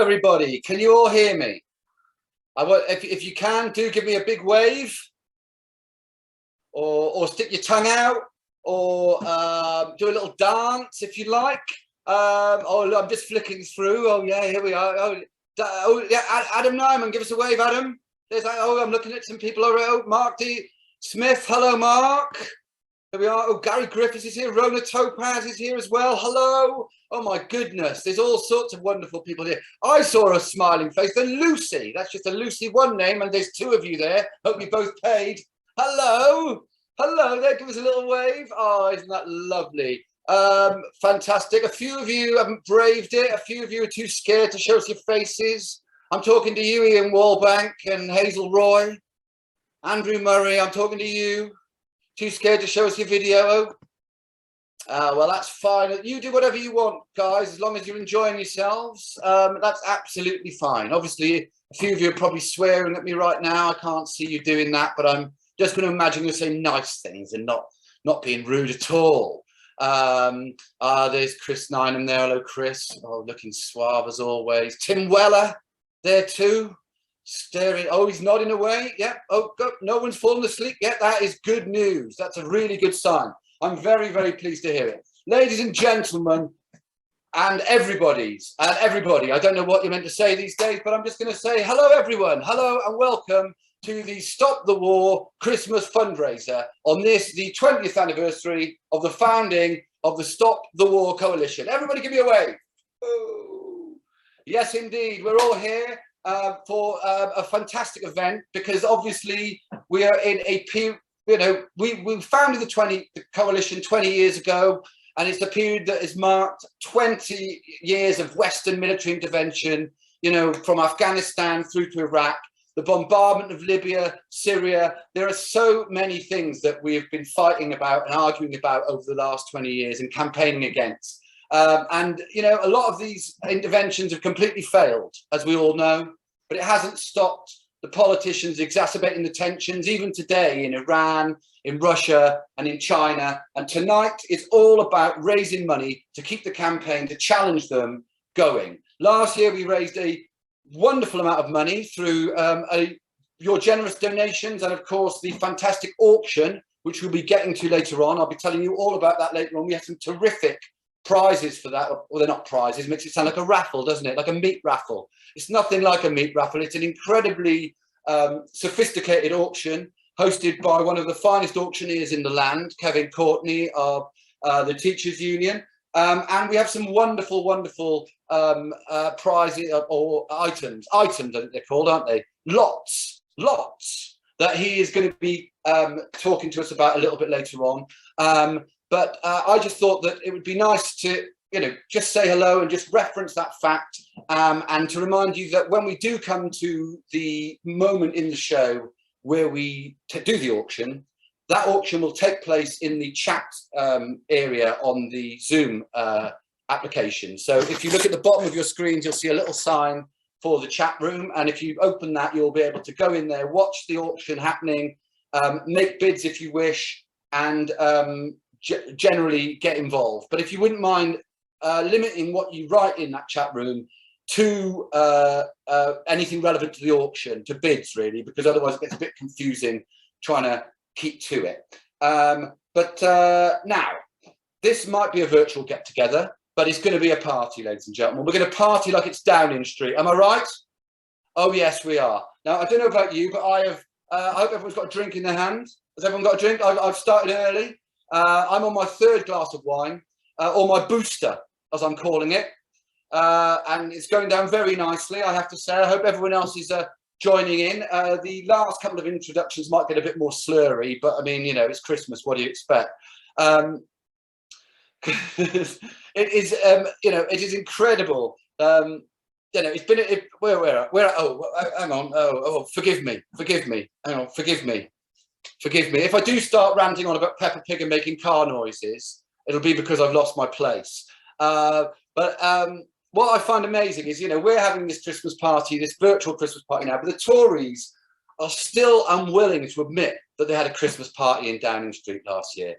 everybody. Can you all hear me? If you can, do give me a big wave, or stick your tongue out, or do a little dance if you like. Oh, I'm just flicking through. Oh yeah, here we are. Oh yeah, Adam Nyman, give us a wave, Adam. There's oh, I'm looking at some people. Oh, Mark D. Smith. Hello, Mark. Here we are. Oh, Gary Griffiths is here. Rona Topaz is here as well. Hello. Oh my goodness, there's all sorts of wonderful people here. I saw a smiling face. Then Lucy. That's just a Lucy one name, and there's two of you there. Hope you both paid. Hello. Hello there. Give us a little wave. Oh, isn't that lovely? Fantastic. A few of you haven't braved it. A few of you are too scared to show us your faces. I'm talking to you, Ian Wallbank and Hazel Roy. Andrew Murray, I'm talking to you. Too scared to show us your video? Well, that's fine. You do whatever you want, guys, as long as you're enjoying yourselves. That's absolutely fine. Obviously, a few of you are probably swearing at me right now. I can't see you doing that, but I'm just going to imagine you're saying nice things and not being rude at all. There's Chris Nynham there. Hello, Chris. Oh, looking suave as always. Tim Weller there too. Staring. Oh, he's nodding away. Yeah. Oh, good. No one's fallen asleep yet. That is good news. That's a really good sign. I'm very, very pleased to hear it. Ladies and gentlemen, and everybody, I don't know what you're meant to say these days, but I'm just going to say hello, everyone. Hello and welcome to the Stop the War Christmas fundraiser on this, the 20th anniversary of the founding of the Stop the War Coalition. Everybody give me a wave. Oh. Yes, indeed. We're all here for a fantastic event because obviously we are in a period. You know, we founded the coalition 20 years ago, and it's a period that has marked 20 years of Western military intervention, you know, from Afghanistan through to Iraq, the bombardment of Libya, Syria. There are so many things that we have been fighting about and arguing about over the last 20 years and campaigning against. And, you know, a lot of these interventions have completely failed, as we all know, but it hasn't stopped the politicians exacerbating the tensions, even today in Iran, in Russia, and in China. And tonight is all about raising money to keep the campaign, to challenge them going. Last year, we raised a wonderful amount of money through your generous donations and, of course, the fantastic auction, which we'll be getting to later on. I'll be telling you all about that later on. We have some terrific prizes for that. Well, they're not prizes, makes it sound like a raffle, doesn't it? Like a meat raffle. It's nothing like a meat raffle. It's an incredibly sophisticated auction hosted by one of the finest auctioneers in the land, Kevin Courtney of the Teachers Union. And we have some wonderful, wonderful prizes or items, I think they're called, aren't they? Lots that he is going to be talking to us about a little bit later on. But I just thought that it would be nice to, you know, just say hello and just reference that fact, and to remind you that when we do come to the moment in the show where we do the auction, that auction will take place in the chat area on the Zoom application. So if you look at the bottom of your screens, you'll see a little sign for the chat room. And if you open that, you'll be able to go in there, watch the auction happening, make bids if you wish, and generally get involved. But if you wouldn't mind limiting what you write in that chat room to anything relevant to the auction, to bids really, because otherwise it gets a bit confusing trying to keep to it. But now, this might be a virtual get-together, but it's going to be a party, ladies and gentlemen. We're going to party like it's Downing Street. Am I right? Oh, yes, we are. Now, I don't know about you, but I hope everyone's got a drink in their hand. Has everyone got a drink? I've started early. I'm on my third glass of wine, or my booster, as I'm calling it. And it's going down very nicely, I have to say. I hope everyone else is joining in. The last couple of introductions might get a bit more slurry, but I mean, you know, it's Christmas. What do you expect? It is, you know, it is incredible. You know, it's been, hang on. Oh, forgive me. Hang on, forgive me. If I do start ranting on about Peppa Pig and making car noises, it'll be because I've lost my place. But what I find amazing is, you know, we're having this Christmas party, this virtual Christmas party now, but the Tories are still unwilling to admit that they had a Christmas party in Downing Street last year.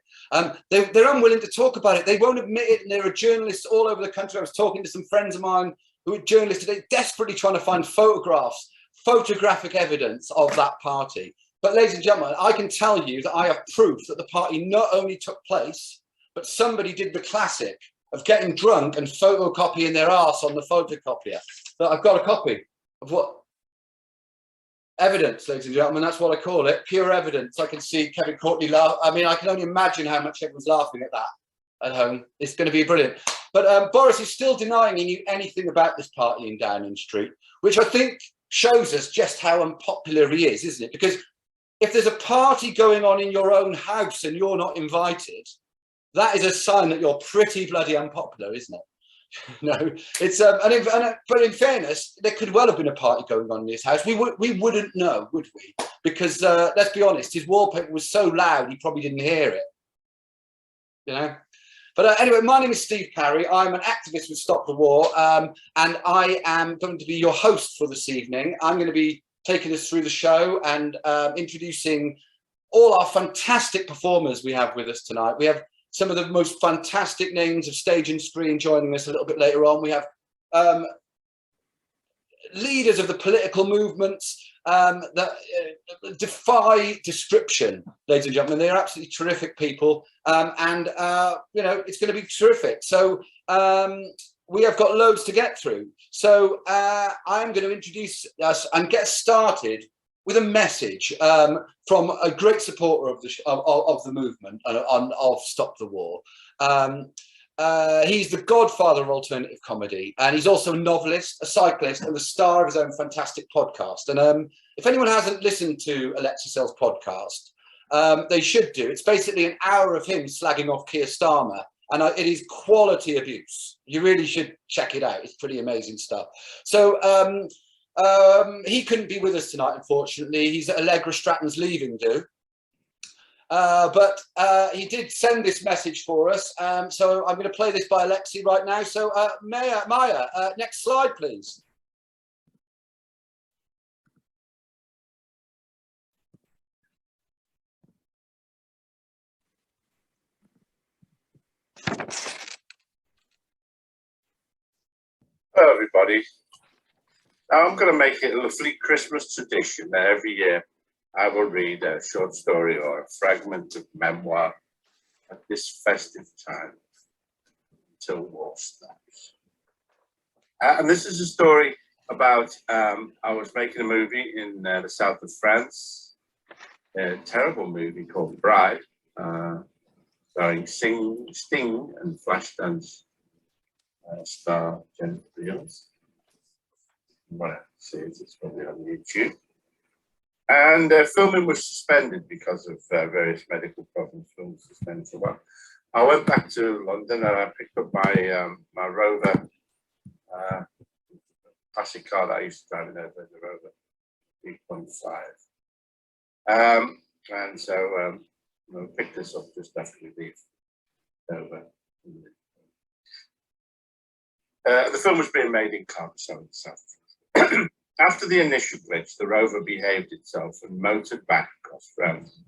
They're unwilling to talk about it. They won't admit it, and there are journalists all over the country. I was talking to some friends of mine who are journalists today, desperately trying to find photographic evidence of that party. But ladies and gentlemen, I can tell you that I have proof that the party not only took place, but somebody did the classic of getting drunk and photocopying their arse on the photocopier. So I've got a copy of what evidence, ladies and gentlemen, that's what I call it, pure evidence. I can see Kevin Courtney laugh. I mean, I can only imagine how much everyone's laughing at that at home. It's going to be brilliant. But Boris is still denying he knew anything about this party in Downing Street, which I think shows us just how unpopular he is, isn't it? Because if there's a party going on in your own house and you're not invited, that is a sign that you're pretty bloody unpopular, isn't it? No, it's but in fairness, there could well have been a party going on in his house. We wouldn't know, would we? Because let's be honest, his wallpaper was so loud he probably didn't hear it. You know. But anyway, my name is Steve Parry. I'm an activist with Stop the War, and I am going to be your host for this evening. I'm going to be taking us through the show and introducing all our fantastic performers we have with us tonight. We have some of the most fantastic names of stage and screen joining us a little bit later on. We have leaders of the political movements that defy description, ladies and gentlemen. They're absolutely terrific people, and you know, it's going to be terrific. So we have got loads to get through. So I'm going to introduce us and get started with a message from a great supporter of the movement of Stop the War. He's the godfather of alternative comedy, and he's also a novelist, a cyclist, and the star of his own fantastic podcast. And if anyone hasn't listened to Alexei Sayle's podcast, they should do. It's basically an hour of him slagging off Keir Starmer, and it is quality abuse. You really should check it out. It's pretty amazing stuff. So he couldn't be with us tonight, unfortunately. He's at Allegra Stratton's leaving do. But he did send this message for us. So I'm going to play this by Alexei right now. So Maya, next slide, please. Hello, everybody. Now I'm going to make it a lovely Christmas tradition that every year I will read a short story or a fragment of memoir at this festive time until war stops. And this is a story about, I was making a movie in the south of France, a terrible movie called Bride, starring Sting and Flashdance star Jennifer Beals. What I see it, it's probably on YouTube. And filming was suspended because of various medical problems. Film was suspended for a while. I went back to London and I picked up my my Rover, classic car that I used to drive in over, the Rover 3.5. And so I picked this up just after we leave over. The film was being made in Carcassonne, South. After the initial glitch, the Rover behaved itself and motored back across France.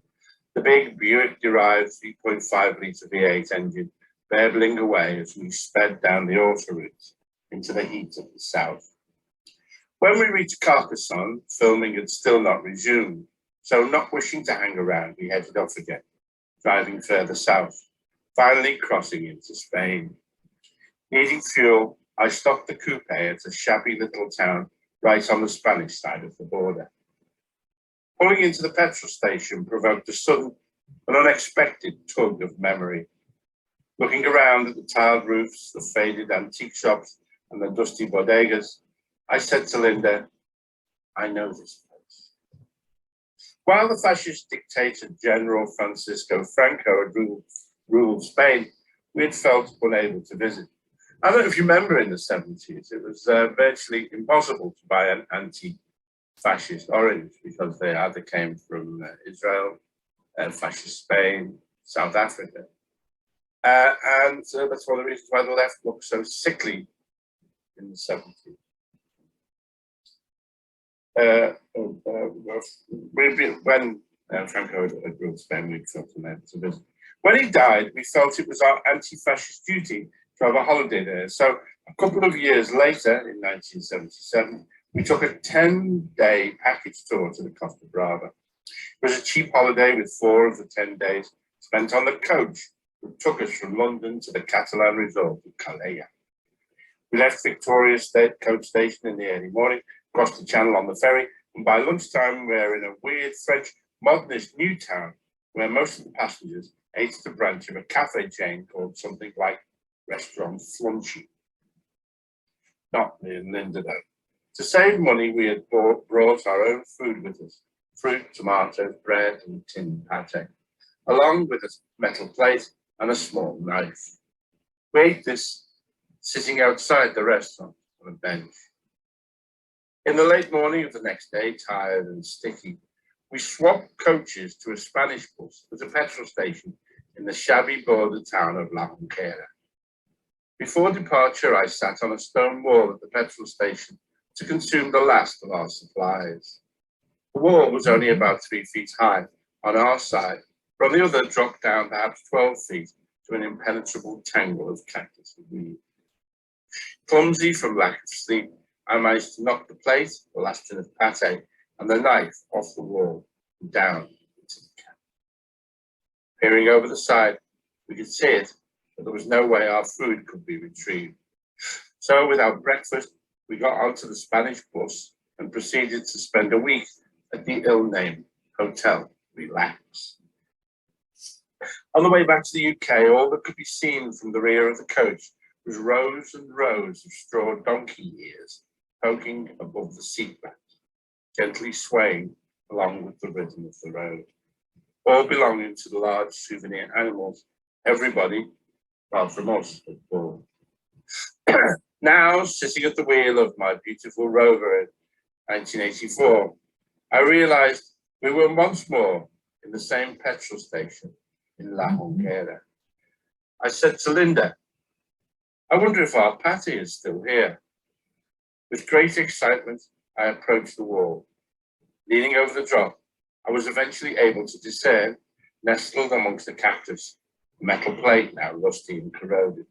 The big Buick-derived 3.5-litre V8 engine burbling away as we sped down the autoroute into the heat of the south. When we reached Carcassonne, filming had still not resumed, so not wishing to hang around, we headed off again, driving further south, finally crossing into Spain. Needing fuel, I stopped the coupe at a shabby little town right on the Spanish side of the border. Pulling into the petrol station provoked a sudden and unexpected tug of memory. Looking around at the tiled roofs, the faded antique shops, and the dusty bodegas, I said to Linda, I know this place. While the fascist dictator General Francisco Franco had ruled Spain, we had felt unable to visit. I don't know if you remember in the 70s, it was virtually impossible to buy an anti-fascist orange because they either came from Israel, fascist Spain, South Africa. And so that's one of the reasons why the left looked so sickly in the 70s. When Franco had ruled Spain, we felt unable to visit. When he died, we felt it was our anti-fascist duty to to have a holiday there. So a couple of years later, in 1977, we took a 10-day package tour to the Costa Brava. It was a cheap holiday with 4 of the 10 days spent on the coach that took us from London to the Catalan resort of Calella. We left Victoria State Coach Station in the early morning, crossed the channel on the ferry, and by lunchtime we were in a weird French modernist new town where most of the passengers ate at a branch of a cafe chain called something like Restaurant Flunchy. Not near Linda though. To save money, we had brought our own food with us: fruit, tomatoes, bread, and tinned pate, along with a metal plate and a small knife. We ate this sitting outside the restaurant on a bench. In the late morning of the next day, tired and sticky, we swapped coaches to a Spanish bus at a petrol station in the shabby border town of La Junquera. Before departure, I sat on a stone wall at the petrol station to consume the last of our supplies. The wall was only about 3 feet high on our side, but on the other dropped down perhaps 12 feet to an impenetrable tangle of cactus and weed. Clumsy from lack of sleep, I managed to knock the plate, the last tin of pate, and the knife off the wall and down into the camp. Peering over the side, we could see it, but there was no way our food could be retrieved. So without breakfast, we got onto the Spanish bus and proceeded to spend a week at the ill-named Hotel Relax. On the way back to the UK, all that could be seen from the rear of the coach was rows and rows of straw donkey ears poking above the seat back, gently swaying along with the rhythm of the road, all belonging to the large souvenir animals everybody, apart from us, had bought. Now, sitting at the wheel of my beautiful Rover in 1984, I realized we were once more in the same petrol station in La Junquera. I said to Linda, I wonder if our Patty is still here. With great excitement, I approached the wall. Leaning over the drop, I was eventually able to discern, nestled amongst the cactus, a metal plate now rusty and corroded,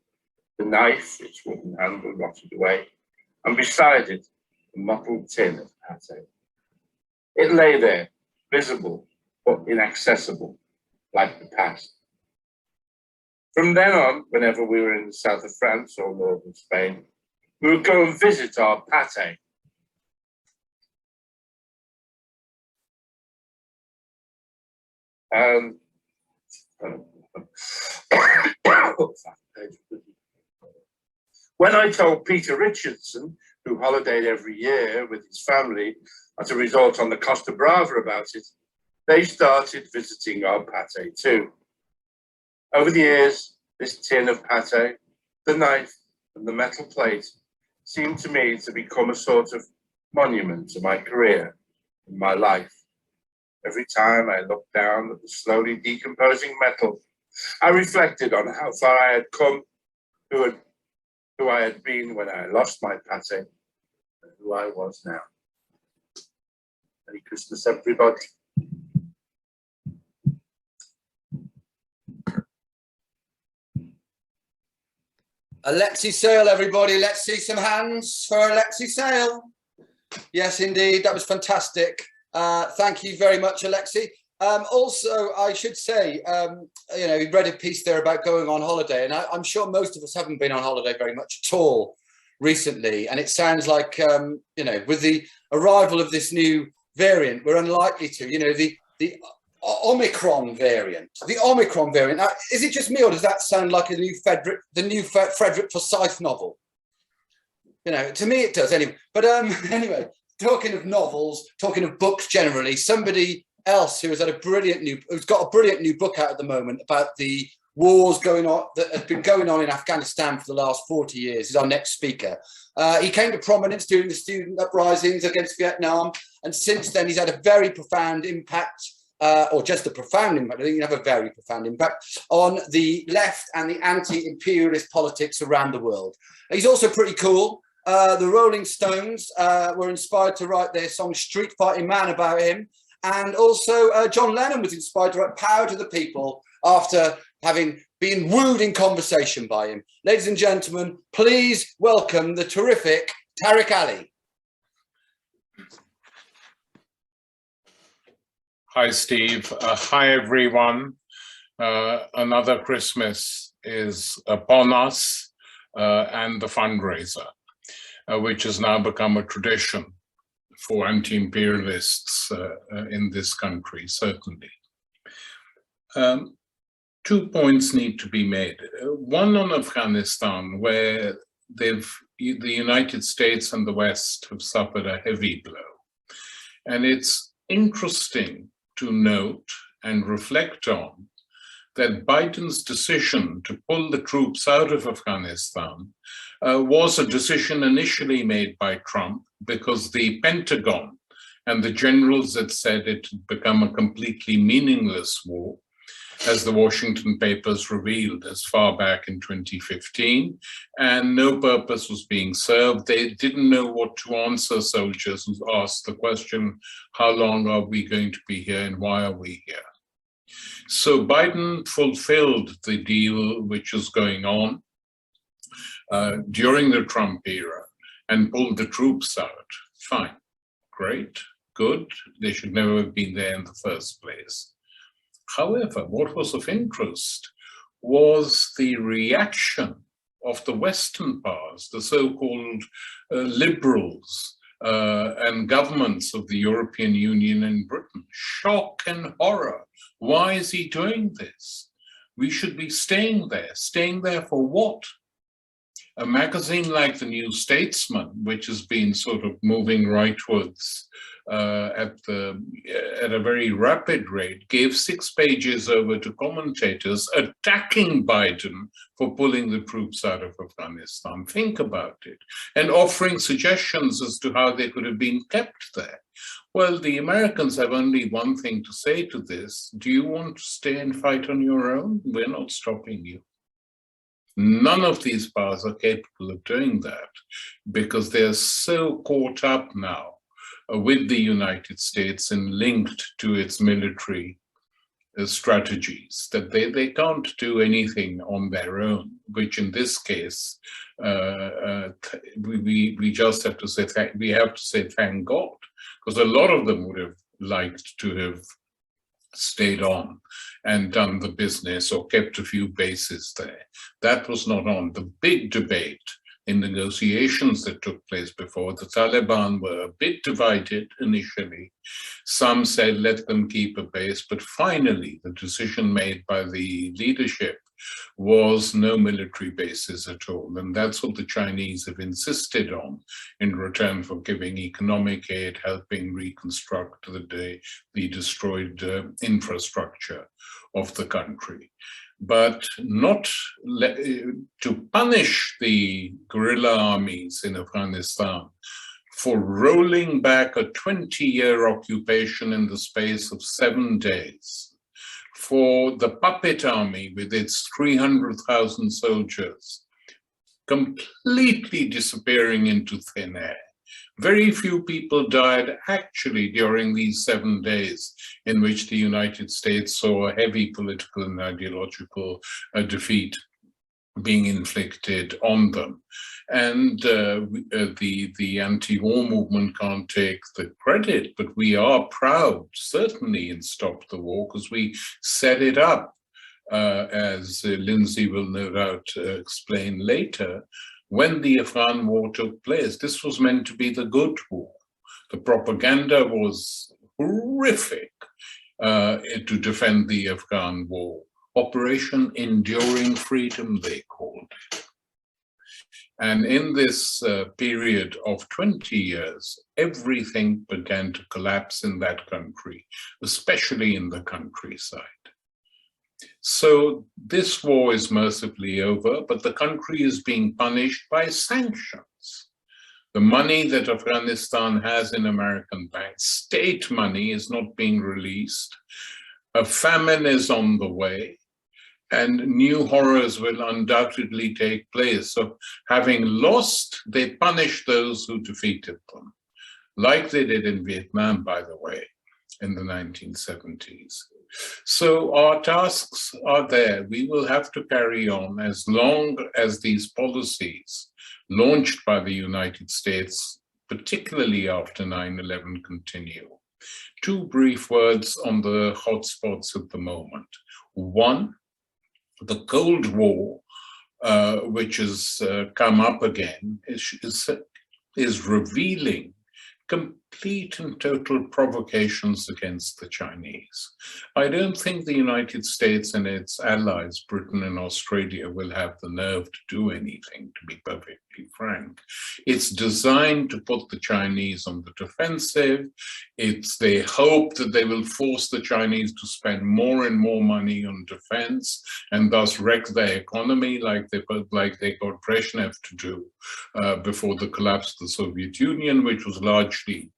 the knife, its wooden handle rotted away, and beside it, a mottled tin of pate. It lay there, visible but inaccessible, like the past. From then on, whenever we were in the south of France or northern Spain, we would go and visit our pate. When I told Peter Richardson, who holidayed every year with his family as a resort on the Costa Brava about it, they started visiting our pate too. Over the years, this tin of pate, the knife, and the metal plate seemed to me to become a sort of monument to my career and my life. Every time I looked down at the slowly decomposing metal, I reflected on how far I had come, who I had been when I lost my pate, and who I was now. Merry Christmas, everybody. Alexei Sayle, everybody. Let's see some hands for Alexei Sayle. Yes, indeed. That was fantastic. Thank you very much, Alexei. Also, I should say, you know, you read a piece there about going on holiday, and I'm sure most of us haven't been on holiday very much at all recently. And it sounds like, you know, with the arrival of this new variant, we're unlikely to, you know, the Omicron variant. The Omicron variant. Now, is it just me, or does that sound like the new Frederick Forsyth novel? You know, to me it does anyway. But anyway, talking of novels, talking of books generally, somebody else who's got a brilliant new book out at the moment about the wars going on that have been going on in Afghanistan for the last 40 years is our next speaker. He came to prominence during the student uprisings against Vietnam, and since then he's had a very profound impact. Or just a profound impact, I think you have a very profound impact on the left and the anti-imperialist politics around the world. He's also pretty cool. The Rolling Stones were inspired to write their song Street Fighting Man about him. And also John Lennon was inspired to write Power to the People after having been wooed in conversation by him. Ladies and gentlemen, please welcome the terrific Tariq Ali. Hi, Steve. Hi, everyone. Another Christmas is upon us, and the fundraiser, which has now become a tradition for anti-imperialists in this country, certainly. 2 points need to be made. One on Afghanistan, where the United States and the West have suffered a heavy blow. And it's interesting to note and reflect on that Biden's decision to pull the troops out of Afghanistan was a decision initially made by Trump because the Pentagon and the generals had said it had become a completely meaningless war, as the Washington papers revealed as far back in 2015, and no purpose was being served. They didn't know what to answer soldiers who asked the question, how long are we going to be here and why are we here? So Biden fulfilled the deal which was going on during the Trump era and pulled the troops out. Fine, great, good. They should never have been there in the first place. However, what was of interest was the reaction of the Western powers, the so-called liberals and governments of the European Union and Britain. Shock and horror. Why is he doing this? We should be staying there. Staying there for what? A magazine like the New Statesman, which has been sort of moving rightwards at a very rapid rate, gave 6 pages over to commentators attacking Biden for pulling the troops out of Afghanistan. Think about it. And offering suggestions as to how they could have been kept there. Well, the Americans have only one thing to say to this. Do you want to stay and fight on your own? We're not stopping you. None of these powers are capable of doing that because they're so caught up now with the United States and linked to its military strategies that they can't do anything on their own, which in this case, we just have to say, thank God, because a lot of them would have liked to have stayed on and done the business or kept a few bases there. That was not on. The big debate in negotiations that took place before, the Taliban were a bit divided initially. Some said let them keep a base, but finally the decision made by the leadership was no military bases at all. And that's what the Chinese have insisted on in return for giving economic aid, helping reconstruct the destroyed infrastructure of the country. But not to punish the guerrilla armies in Afghanistan for rolling back a 20-year occupation in the space of 7 days, for the puppet army with its 300,000 soldiers completely disappearing into thin air. Very few people died actually during these 7 days in which the United States saw a heavy political and ideological defeat being inflicted on them. And the anti-war movement can't take the credit, but we are proud, certainly, in Stop the War, because we set it up, as Lindsey will no doubt explain later, when the Afghan war took place. This was meant to be the good war. The propaganda was horrific to defend the Afghan war. Operation Enduring Freedom, they called it. And in this period of 20 years, everything began to collapse in that country, especially in the countryside. So this war is mercifully over, but the country is being punished by sanctions. The money that Afghanistan has in American banks, state money, is not being released. A famine is on the way, and new horrors will undoubtedly take place. So having lost, they punish those who defeated them, like they did in Vietnam, by the way. in the 1970s. So our tasks are there. We will have to carry on as long as these policies launched by the United States, particularly after 9/11, continue. Two brief words on the hotspots at the moment. One, the Cold War, which has come up again, is revealing complete and total provocations against the Chinese. I don't think the United States and its allies, Britain and Australia, will have the nerve to do anything, to be perfectly frank. It's designed to put the Chinese on the defensive. They hope that they will force the Chinese to spend more and more money on defense and thus wreck their economy like they got Brezhnev to do before the collapse of the Soviet Union, which was largely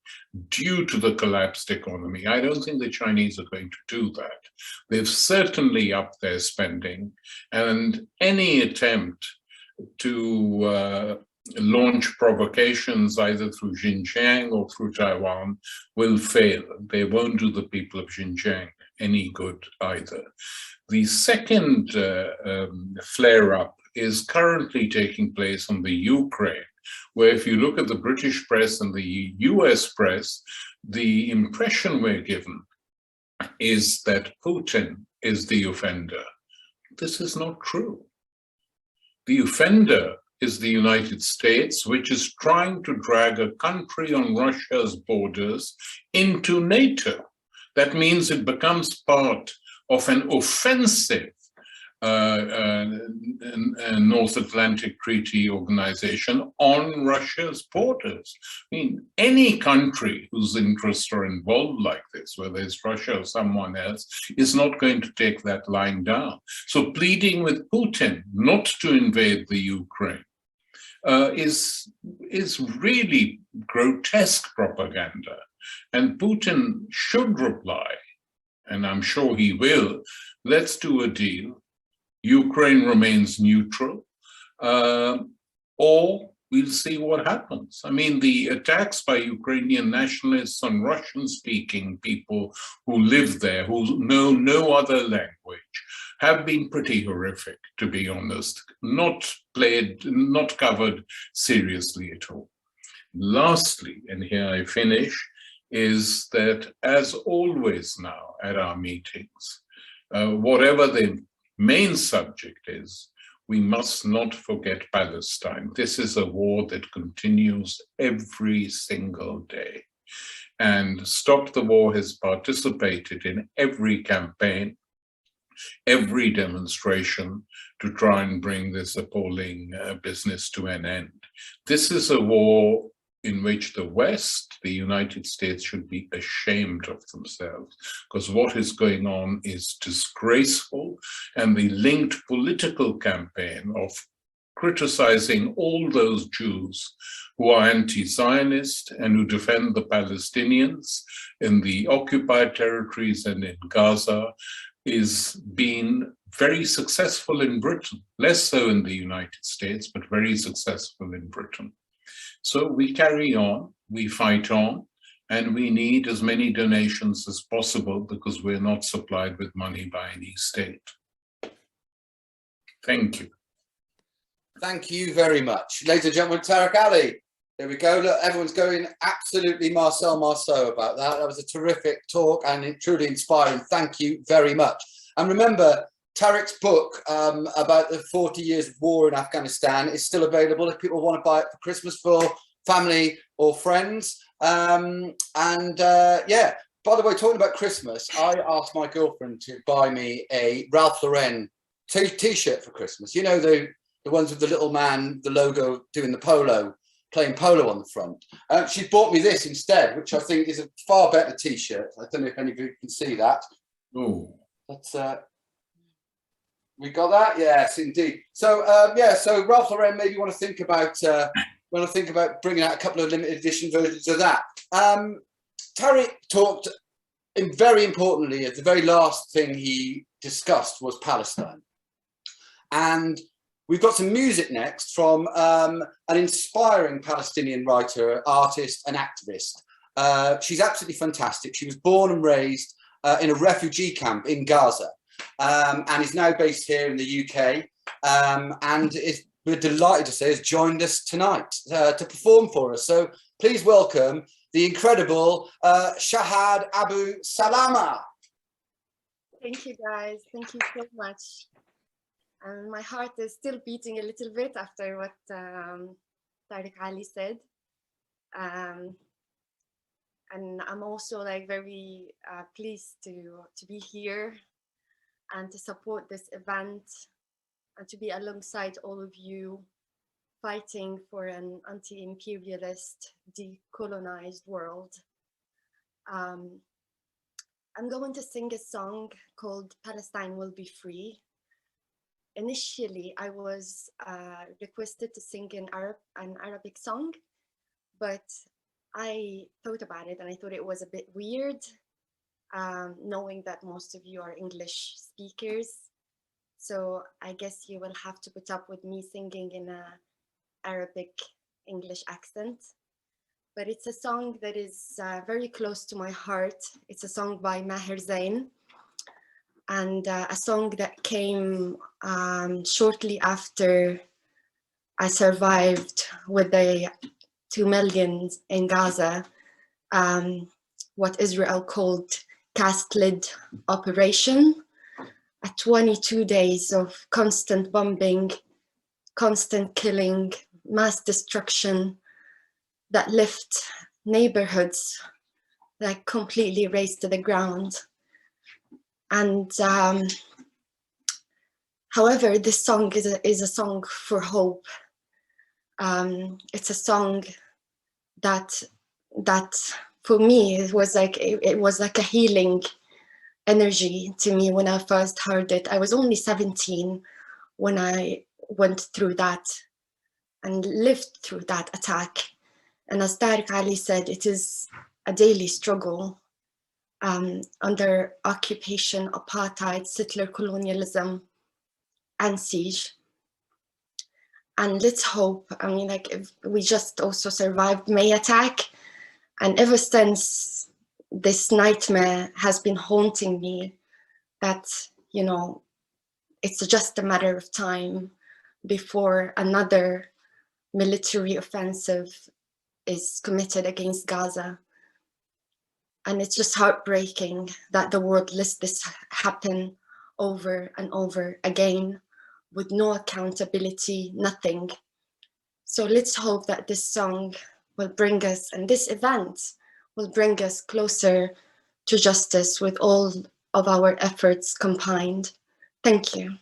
due to the collapsed economy. I don't think the Chinese are going to do that. They've certainly upped their spending, and any attempt to launch provocations either through Xinjiang or through Taiwan will fail. They won't do the people of Xinjiang any good either. The second flare-up is currently taking place on the Ukraine, where if you look at the British press and the US press, the impression we're given is that Putin is the offender. This is not true. The offender is the United States, which is trying to drag a country on Russia's borders into NATO. That means it becomes part of an offensive North Atlantic Treaty Organization on Russia's borders. I mean, any country whose interests are involved like this, whether it's Russia or someone else, is not going to take that line down. So pleading with Putin not to invade the Ukraine is really grotesque propaganda. And Putin should reply, and I'm sure he will, let's do a deal. Ukraine remains neutral, or we'll see what happens. I mean, the attacks by Ukrainian nationalists on Russian-speaking people who live there, who know no other language, have been pretty horrific, to be honest, not covered seriously at all. Lastly, and here I finish, is that as always now at our meetings, whatever the main subject is, we must not forget Palestine. This is a war that continues every single day. And Stop the War has participated in every campaign, every demonstration to try and bring this appalling business to an end. This is a war in which the West, the United States, should be ashamed of themselves, because what is going on is disgraceful, and the linked political campaign of criticizing all those Jews who are anti-Zionist and who defend the Palestinians in the occupied territories and in Gaza is being very successful in Britain, less so in the United States, but very successful in Britain. So we carry on, we fight on, and we need as many donations as possible because we're not supplied with money by any state. Thank you. Thank you very much. Ladies and gentlemen, Tariq Ali. There we go. Look, everyone's going absolutely Marcel Marceau about that. That was a terrific talk and truly inspiring. Thank you very much. And remember, Tariq's book about the 40 years of war in Afghanistan is still available if people want to buy it for Christmas for family or friends. Yeah, by the way, talking about Christmas, I asked my girlfriend to buy me a Ralph Lauren t-shirt for Christmas. You know, the ones with the little man, the logo doing the polo, playing polo on the front. She bought me this instead, which I think is a far better t-shirt. I don't know if any of you can see that. Oh. That's we got that, yes, indeed. So yeah, so Ralph Lauren, maybe you want to think about bringing out a couple of limited edition versions of that. Tariq talked, very importantly, the very last thing he discussed was Palestine, and we've got some music next from an inspiring Palestinian writer, artist, and activist. She's absolutely fantastic. She was born and raised in a refugee camp in Gaza, and is now based here in the UK. And we're delighted to say has joined us tonight to perform for us. So please welcome the incredible Shahd Abusalama. Thank you, guys. Thank you so much. And my heart is still beating a little bit after what Tariq Ali said. And I'm also like very pleased to be here and to support this event and to be alongside all of you fighting for an anti-imperialist, decolonized world. I'm going to sing a song called Palestine Will Be Free. Initially, I was requested to sing an Arabic song, but I thought about it and I thought it was a bit weird, knowing that most of you are English speakers. So I guess you will have to put up with me singing in an Arabic English accent. But it's a song that is very close to my heart. It's a song by Maher Zain, and a song that came shortly after I survived with the 2 million in Gaza, what Israel called cast lid operation. 22 days of constant bombing, constant killing, mass destruction that left neighborhoods like completely razed to the ground. And however, this song is a song for hope. It's a song that for me it was like a healing energy to me when I first heard it. I was only 17 when I went through that and lived through that attack. And as Tariq Ali said, it is a daily struggle under occupation, apartheid, settler colonialism, and siege. And let's hope, I mean, like, if we just also survived May attack, and ever since, this nightmare has been haunting me that, you know, it's just a matter of time before another military offensive is committed against Gaza. And it's just heartbreaking that the world lets this happen over and over again with no accountability, nothing. So let's hope that this song will bring us, and this event will bring us closer to justice with all of our efforts combined. Thank you.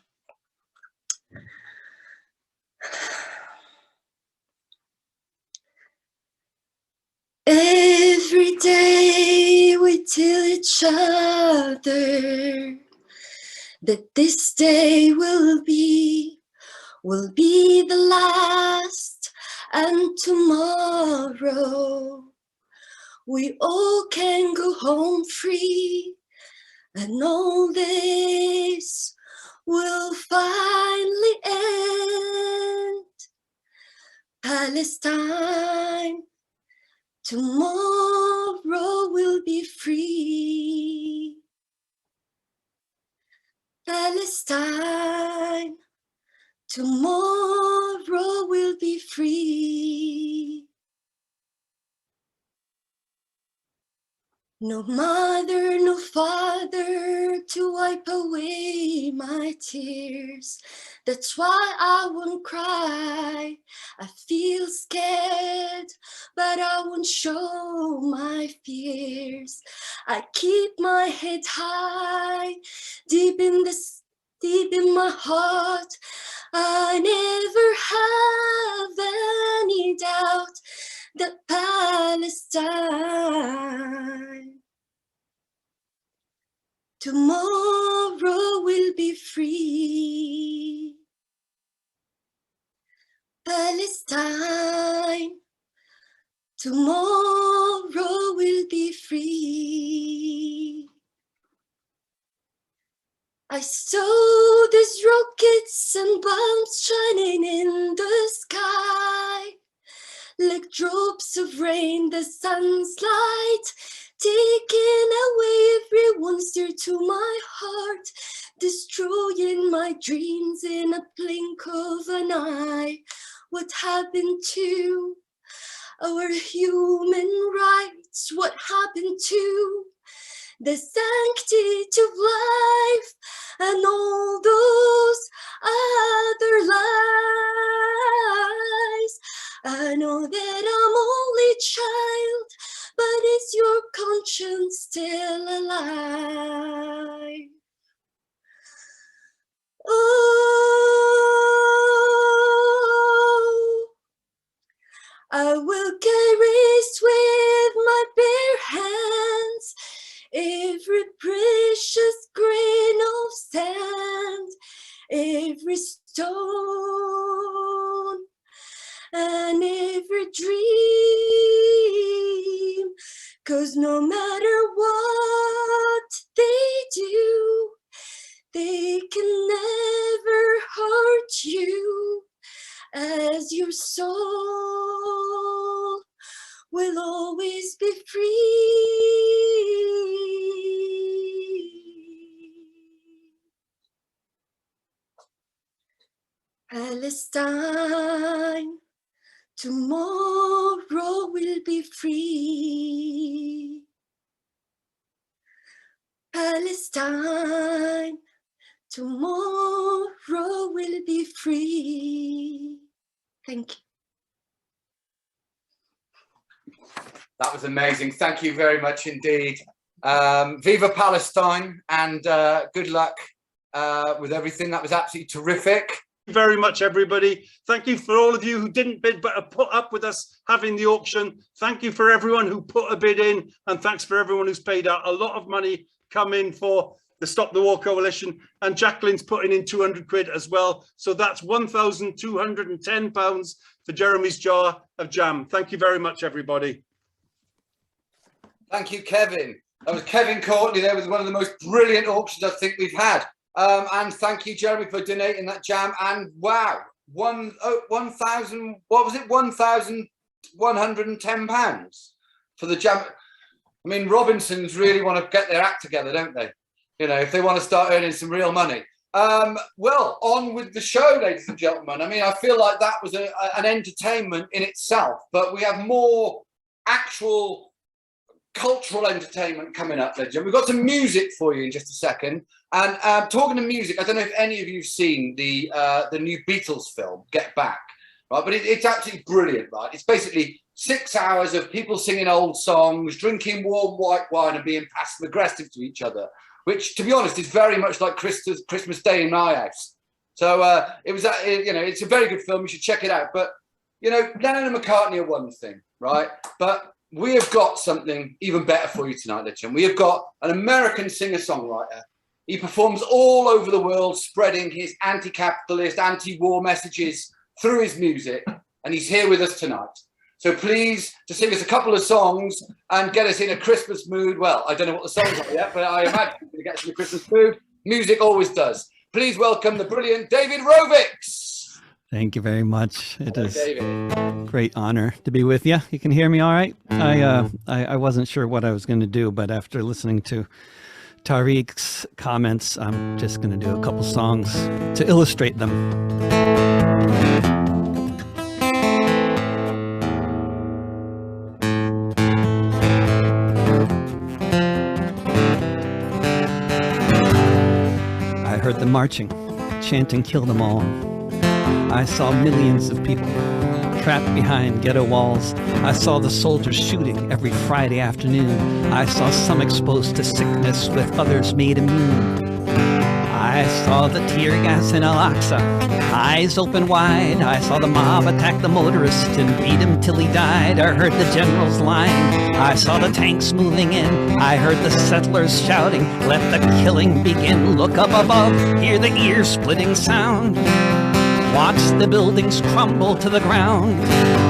Every day we tell each other that this day will be the last, and tomorrow we all can go home free, and all this will finally end. Palestine, tomorrow will be free. Palestine, tomorrow will be free. No mother, no father to wipe away my tears. That's why I won't cry. I feel scared, but I won't show my fears. I keep my head high, deep in my heart. I never have any doubt that Palestine, tomorrow will be free. Palestine, tomorrow will be free. I saw these rockets and bombs shining in the sky, like drops of rain, the sun's light, taking away everyone's dear to my heart, destroying my dreams in a blink of an eye. What happened to our human rights? What happened to the sanctity of life and all those other lies? I know that I'm only child, but is your conscience still alive? Oh, I will carry with my bare hands every precious grain of sand, every stone, and every dream, 'cause no matter what they do, they can never hurt you, as your soul will always be free. Palestine, tomorrow will be free. Palestine, tomorrow will be free. Thank you. That was amazing. Thank you very much indeed. Viva Palestine, and good luck with everything. That was absolutely terrific. Thank you very much, everybody. Thank you for all of you who didn't bid but have put up with us having the auction. Thank you for everyone who put a bid in, and thanks for everyone who's paid out a lot of money come in for the Stop the War Coalition, and Jacqueline's putting in 200 quid as well. So that's £1,210 for Jeremy's jar of jam. Thank you very much, everybody. Thank you, Kevin. That was Kevin Courtney. There was one of the most brilliant auctions I think we've had. And thank you, Jeremy, for donating that jam. And wow, 1,000, what was it? £1,110 for the jam. I mean, Robinsons really want to get their act together, don't they? You know, if they want to start earning some real money. Well, on with the show, ladies and gentlemen. I mean, I feel like that was an entertainment in itself, but we have more actual cultural entertainment coming up, legend. We've got some music for you in just a second. And talking to music, I don't know if any of you've seen the new Beatles film, Get Back, right? But it's absolutely brilliant, right? It's basically 6 hours of people singing old songs, drinking warm white wine and being passive aggressive to each other, which, to be honest, is very much like Christmas Day in my house. So it was, you know, it's a very good film. You should check it out. But, you know, Lennon and McCartney are one thing, right? But we have got something even better for you tonight, legend. We have got an American singer-songwriter. He performs all over the world, spreading his anti-capitalist, anti-war messages through his music. And he's here with us tonight. So please, to sing us a couple of songs and get us in a Christmas mood. Well, I don't know what the songs are yet, but I imagine it's going to get us in a Christmas mood. Music always does. Please welcome the brilliant David Rovics. Thank you very much. It is David. a great honor to be with you. You can hear me all right? I wasn't sure what I was going to do, but after listening to Tariq's comments, I'm just going to do a couple songs to illustrate them. I heard them marching, chanting, "Kill them all." I saw millions of people trapped behind ghetto walls. I saw the soldiers shooting every Friday afternoon. I saw some exposed to sickness with others made immune. I saw the tear gas in Al-Aqsa, eyes open wide. I saw the mob attack the motorist and beat him till he died. I heard the generals lying. I saw the tanks moving in. I heard the settlers shouting, "Let the killing begin." Look up above, hear the ear-splitting sound. Watch the buildings crumble to the ground.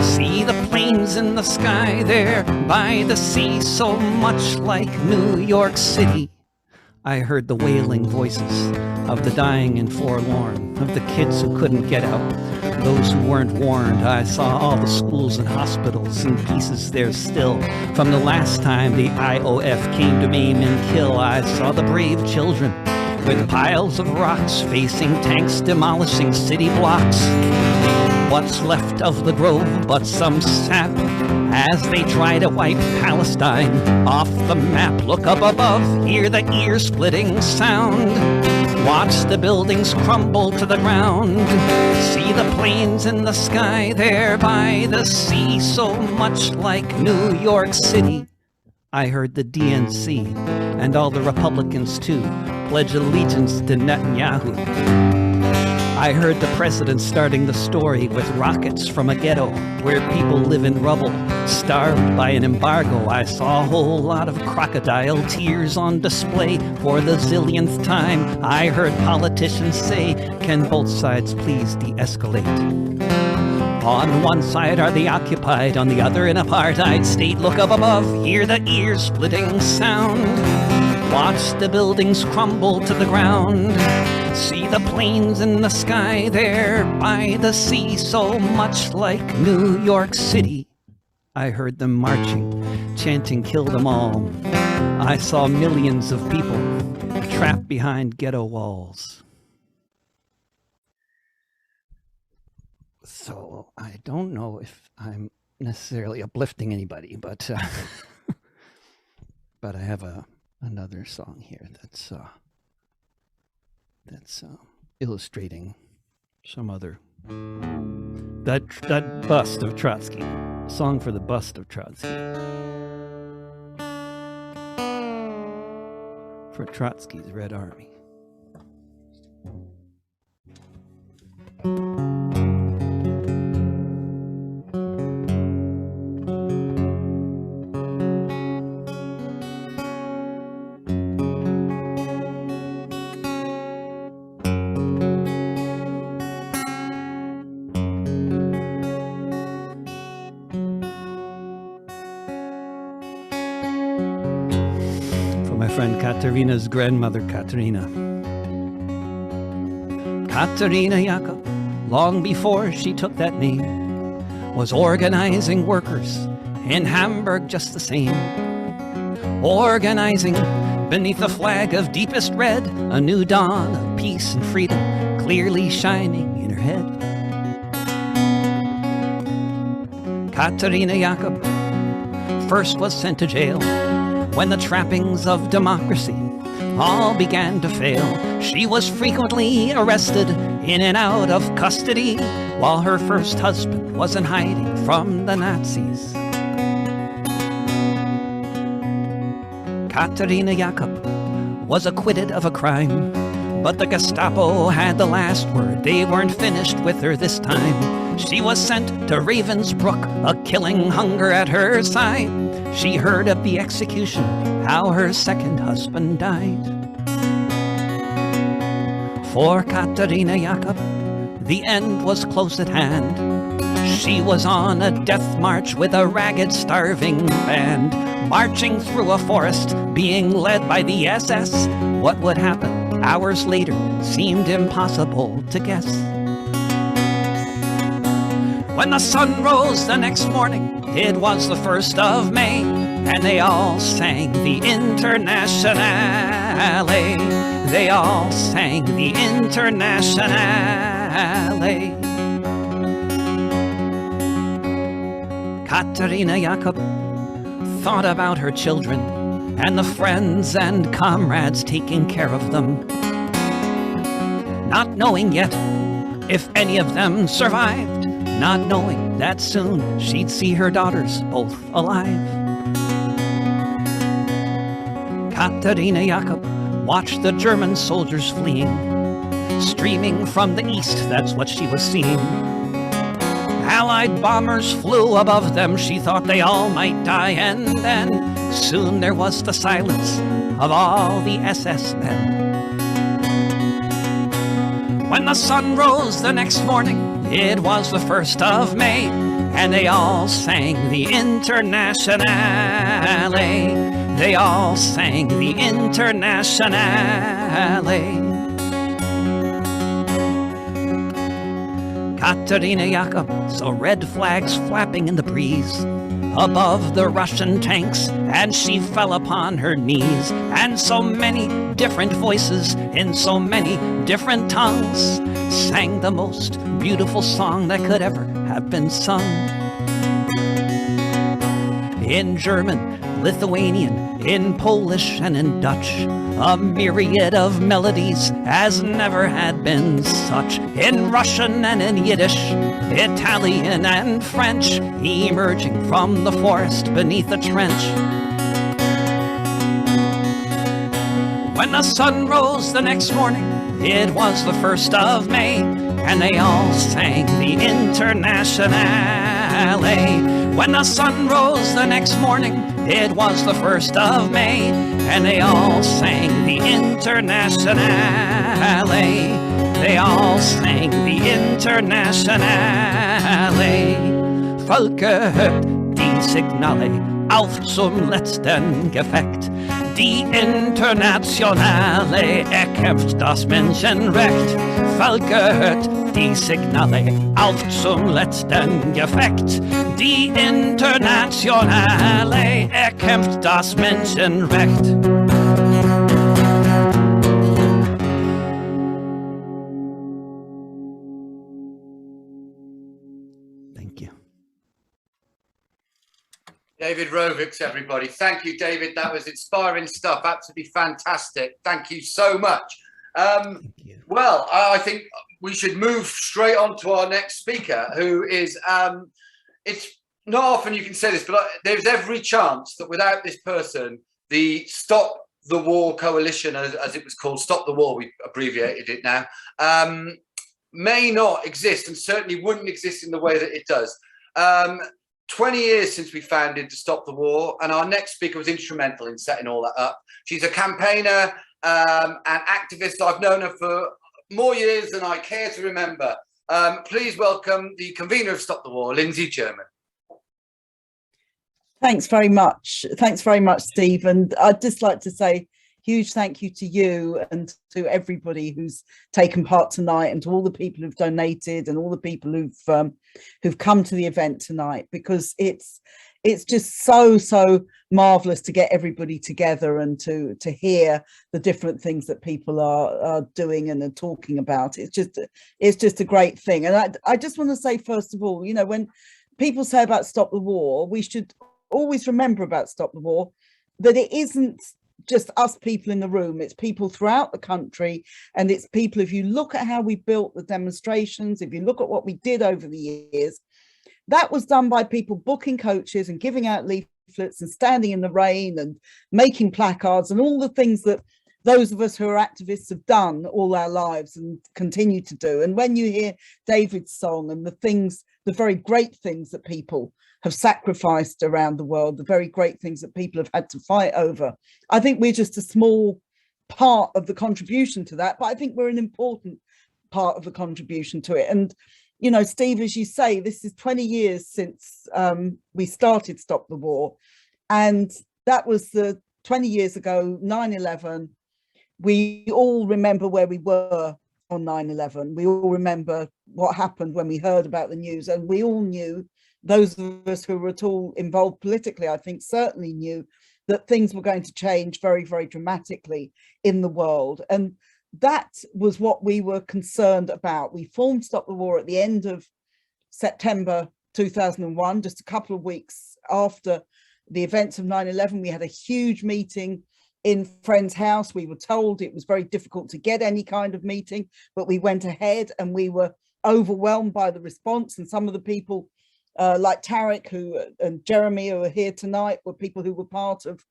See the planes in the sky there by the sea, so much like New York City. I heard the wailing voices of the dying and forlorn, of the kids who couldn't get out, those who weren't warned. I saw all the schools and hospitals in pieces there still. From the last time the IOF came to maim and kill, I saw the brave children with piles of rocks facing tanks demolishing city blocks. What's left of the grove but some sap as they try to wipe Palestine off the map. Look up above, hear the ear-splitting sound. Watch the buildings crumble to the ground. See the planes in the sky there by the sea, so much like New York City. I heard the DNC and all the Republicans too pledge allegiance to Netanyahu. I heard the president starting the story with rockets from a ghetto where people live in rubble, starved by an embargo. I saw a whole lot of crocodile tears on display for the zillionth time. I heard politicians say, can both sides please de-escalate? On one side are the occupied, on the other an apartheid state. Look up above, hear the ear-splitting sound. Watch the buildings crumble to the ground. See the planes in the sky there by the sea, so much like New York City. I heard them marching, chanting, kill them all. I saw millions of people trapped behind ghetto walls. So I don't know if I'm necessarily uplifting anybody, but but I have another song here that's illustrating some other that bust of Trotsky. Song for the bust of Trotsky. For Trotsky's Red Army. Friend Katerina's grandmother, Katerina. Katerina Jakob, long before she took that name, was organizing workers in Hamburg just the same. Organizing beneath the flag of deepest red, a new dawn of peace and freedom clearly shining in her head. Katerina Jakob first was sent to jail when the trappings of democracy all began to fail. She was frequently arrested in and out of custody while her first husband was in hiding from the Nazis. Katerina Jakob was acquitted of a crime, but the Gestapo had the last word. They weren't finished with her this time. She was sent to Ravensbrück, a killing hunger at her side. She heard at the execution how her second husband died. For Katerina Jakob, the end was close at hand. She was on a death march with a ragged, starving band, marching through a forest, being led by the SS. What would happen hours later seemed impossible to guess. When the sun rose the next morning, it was the 1st of May, and they all sang the Internationale. They all sang the Internationale. Katerina Jakob thought about her children and the friends and comrades taking care of them, not knowing yet if any of them survived, not knowing that soon she'd see her daughters both alive. Katerina Jakob watched the German soldiers fleeing, streaming from the east, that's what she was seeing. Allied bombers flew above them, she thought they all might die, and then soon there was the silence of all the SS men. When the sun rose the next morning, it was the 1st of May, and they all sang the Internationale. They all sang the Internationale. Katerina Yakub saw red flags flapping in the breeze above the Russian tanks, and she fell upon her knees. And so many different voices in so many different tongues sang the most beautiful song that could ever have been sung. In German, Lithuanian, in Polish, and in Dutch, a myriad of melodies as never had been such. In Russian and in Yiddish, Italian and French, emerging from the forest beneath a trench. When the sun rose the next morning, it was the 1st of May, and they all sang the Internationale. When the sun rose the next morning, it was the 1st of May, and they all sang the Internationale. They all sang the Internationale. Volke hört die Signale auf zum letzten Gefecht. Die Internationale erkämpft das Menschenrecht. Volke hört die Signale auf zum letzten Gefecht. Die Internationale erkämpft das Menschenrecht. Thank you. David Rovics, everybody. Thank you, David. That was inspiring stuff. Absolutely fantastic. Thank you so much. Thank you. Well, I think we should move straight on to our next speaker, who is, it's not often you can say this, but there's every chance that without this person, the Stop the War Coalition, as it was called, Stop the War, we abbreviated it now, may not exist, and certainly wouldn't exist in the way that it does. 20 years since we founded To Stop the War, and our next speaker was instrumental in setting all that up. She's a campaigner and activist. I've known her for more years than I care to remember. Please welcome the convener of Stop the War, Lindsey German. Thanks very much. Thanks very much, Steve. And I'd just like to say huge thank you to you and to everybody who's taken part tonight, and to all the people who've donated and all the people who've come to the event tonight, because it's just so marvelous to get everybody together and to hear the different things that people are doing and are talking about. It's just a great thing. And I just want to say, first of all, you know, when people say about Stop the War, we should always remember about Stop the War that it isn't just us people in the room, it's people throughout the country, and it's people, if you look at how we built the demonstrations, if you look at what we did over the years, that was done by people booking coaches and giving out leaflets and standing in the rain and making placards and all the things that those of us who are activists have done all our lives and continue to do. And when you hear David's song and the very great things that people have sacrificed around the world, the very great things that people have had to fight over, I think we're just a small part of the contribution to that, but I think we're an important part of the contribution to it. And, you know, Steve, as you say, this is 20 years since we started Stop the War. And that was 20 years ago, 9/11. We all remember where we were on 9/11. We all remember what happened when we heard about the news, and we all knew, those of us who were at all involved politically, I think, certainly knew that things were going to change very, very dramatically in the world. And that was what we were concerned about. We formed Stop the War at the end of September 2001, just a couple of weeks after the events of 9/11. We had a huge meeting in Friend's house. We were told it was very difficult to get any kind of meeting, but we went ahead and we were overwhelmed by the response. And some of the people like Tariq and Jeremy, who are here tonight, were people who were part of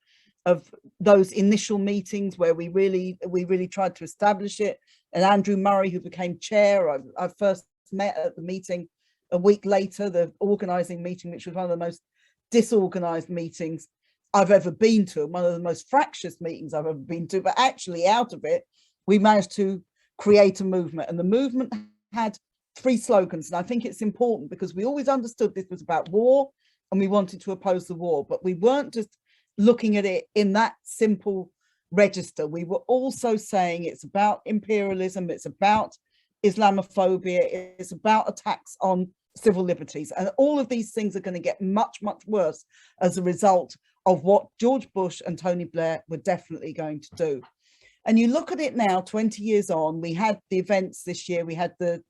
those initial meetings where we really tried to establish it. And Andrew Murray, who became chair, I first met at the meeting a week later, the organising meeting, which was one of the most disorganised meetings I've ever been to, one of the most fractious meetings I've ever been to. But actually, out of it, we managed to create a movement, and the movement had 3 slogans. And I think it's important, because we always understood this was about war and we wanted to oppose the war, but we weren't just looking at it in that simple register. We were also saying it's about imperialism, it's about Islamophobia, it's about attacks on civil liberties. And all of these things are going to get much, much worse as a result of what George Bush and Tony Blair were definitely going to do. And you look at it now, 20 years on, we had the events this year, we had the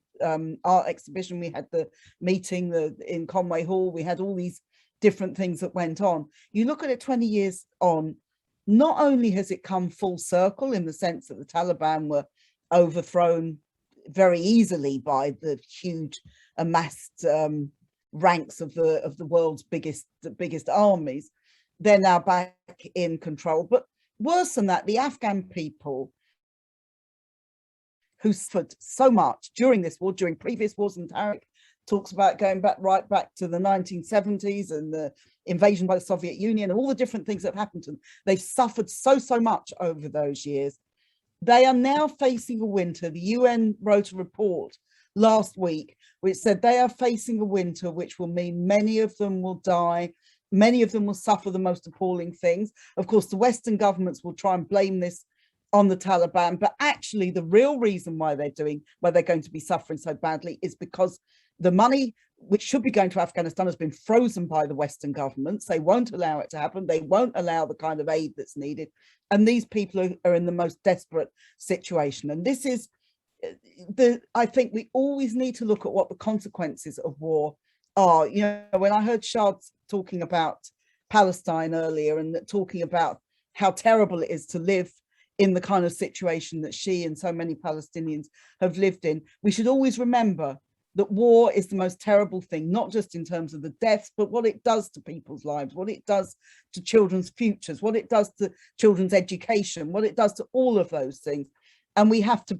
art exhibition, we had the meeting in Conway Hall, we had all these different things that went on. You look at it 20 years on, not only has it come full circle in the sense that the Taliban were overthrown very easily by the huge amassed ranks of the world's biggest armies, they're now back in control. But worse than that, the Afghan people who suffered so much during this war, during previous wars, and Tariq talks about going right back to the 1970s and the invasion by the Soviet Union and all the different things that have happened to them. They've suffered so much over those years. They are now facing a winter. The UN wrote a report last week which said they are facing a winter which will mean many of them will die. Many of them will suffer the most appalling things. Of course, the Western governments will try and blame this on the Taliban, but actually the real reason why they're going to be suffering so badly is because the money which should be going to Afghanistan has been frozen by the Western governments. They won't allow it to happen. They won't allow the kind of aid that's needed. And these people are in the most desperate situation. And this is I think we always need to look at what the consequences of war are. You know, when I heard Shahd talking about Palestine earlier and talking about how terrible it is to live in the kind of situation that she and so many Palestinians have lived in, we should always remember that war is the most terrible thing, not just in terms of the deaths, but what it does to people's lives, what it does to children's futures, what it does to children's education, what it does to all of those things. And we have to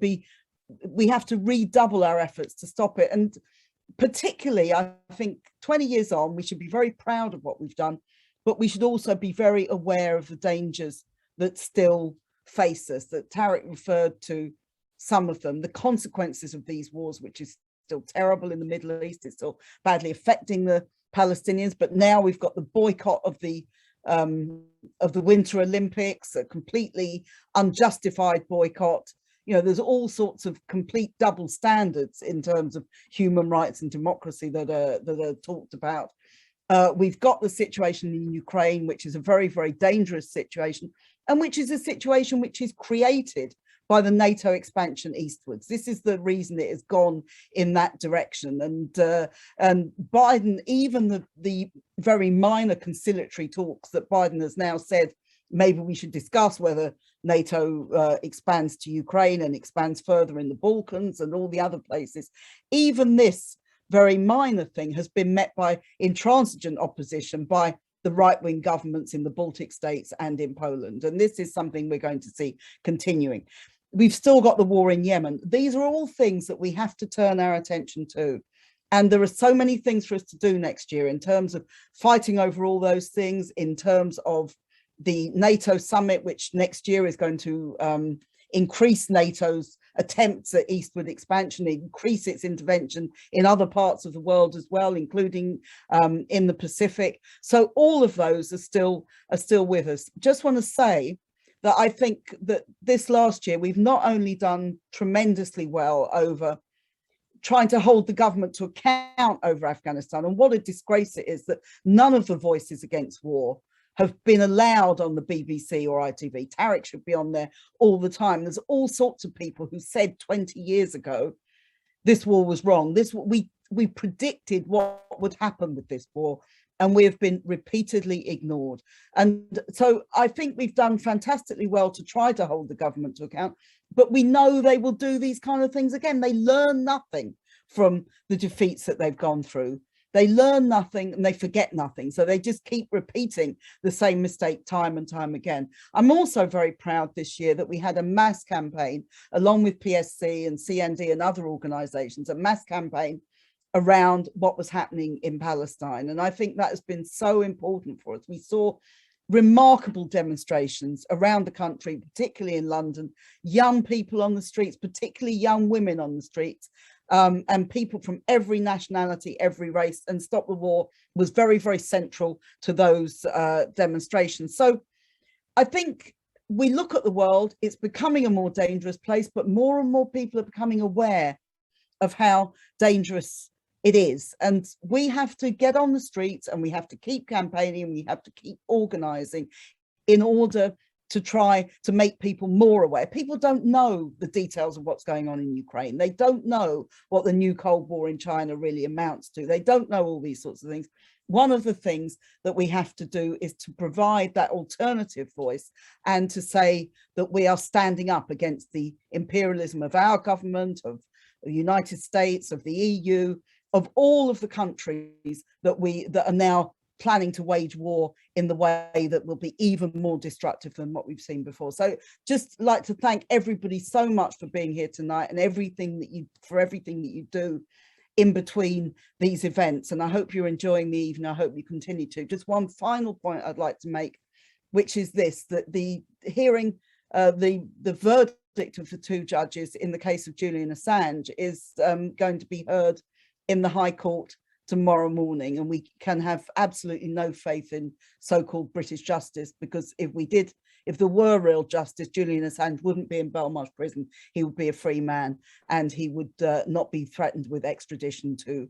redouble our efforts to stop it. And particularly, I think 20 years on, we should be very proud of what we've done, but we should also be very aware of the dangers that still face us, that Tariq referred to some of them, the consequences of these wars, which is still terrible in the Middle East. It's still badly affecting the Palestinians, but now we've got the boycott of the Winter Olympics, a completely unjustified boycott. You know, there's all sorts of complete double standards in terms of human rights and democracy that are talked about. We've got the situation in Ukraine, which is a very, very dangerous situation, and which is a situation which is created by the NATO expansion eastwards. This is the reason it has gone in that direction. And Biden, even the very minor conciliatory talks that Biden has now said, maybe we should discuss whether NATO expands to Ukraine and expands further in the Balkans and all the other places. Even this very minor thing has been met by intransigent opposition by the right-wing governments in the Baltic states and in Poland. And this is something we're going to see continuing. We've still got the war in Yemen. These are all things that we have to turn our attention to. And there are so many things for us to do next year in terms of fighting over all those things, in terms of the NATO summit, which next year is going to increase NATO's attempts at eastward expansion, increase its intervention in other parts of the world as well, including in the Pacific. So all of those are still with us. Just want to say that I think that this last year, we've not only done tremendously well over trying to hold the government to account over Afghanistan, and what a disgrace it is that none of the voices against war have been allowed on the BBC or ITV. Tariq should be on there all the time. There's all sorts of people who said 20 years ago, this war was wrong. We predicted what would happen with this war, and we have been repeatedly ignored. And so I think we've done fantastically well to try to hold the government to account, but we know they will do these kind of things again. They learn nothing from the defeats that they've gone through. They learn nothing and they forget nothing. So they just keep repeating the same mistake time and time again. I'm also very proud this year that we had a mass campaign, along with PSC and CND and other organizations, a mass campaign around what was happening in Palestine. And I think that has been so important for us. We saw remarkable demonstrations around the country, particularly in London, young people on the streets, particularly young women on the streets, and people from every nationality, every race, and Stop the War was very, very central to those demonstrations. So I think we look at the world, it's becoming a more dangerous place, but more and more people are becoming aware of how dangerous it is. And we have to get on the streets, and we have to keep campaigning, and we have to keep organising in order to try to make people more aware. People don't know the details of what's going on in Ukraine. They don't know what the new Cold War in China really amounts to. They don't know all these sorts of things. One of the things that we have to do is to provide that alternative voice, and to say that we are standing up against the imperialism of our government, of the United States, of the EU, of all of the countries that are now planning to wage war in the way that will be even more destructive than what we've seen before. So just like to thank everybody so much for being here tonight, and everything that you do in between these events. And I hope you're enjoying the evening. I hope you continue to. Just one final point I'd like to make, which is this, that the hearing, the verdict of the 2 judges in the case of Julian Assange is going to be heard in the High Court tomorrow morning, and we can have absolutely no faith in so-called British justice, because if there were real justice, Julian Assange wouldn't be in Belmarsh prison. He would be a free man, and he would not be threatened with extradition to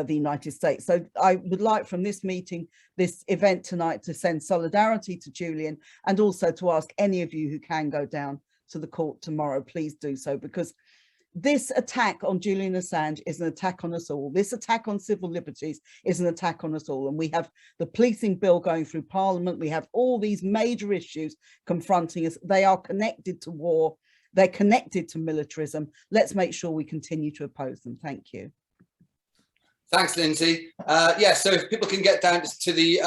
the United States. So I would like, from this meeting, this event tonight, to send solidarity to Julian, and also to ask any of you who can go down to the court tomorrow, please do so, because this attack on Julian Assange is an attack on us all. This attack on civil liberties is an attack on us all. And we have the policing bill going through Parliament. We have all these major issues confronting us. They are connected to war. They're connected to militarism. Let's make sure we continue to oppose them. Thank you. Thanks, Lindsay. Yeah, so if people can get down to the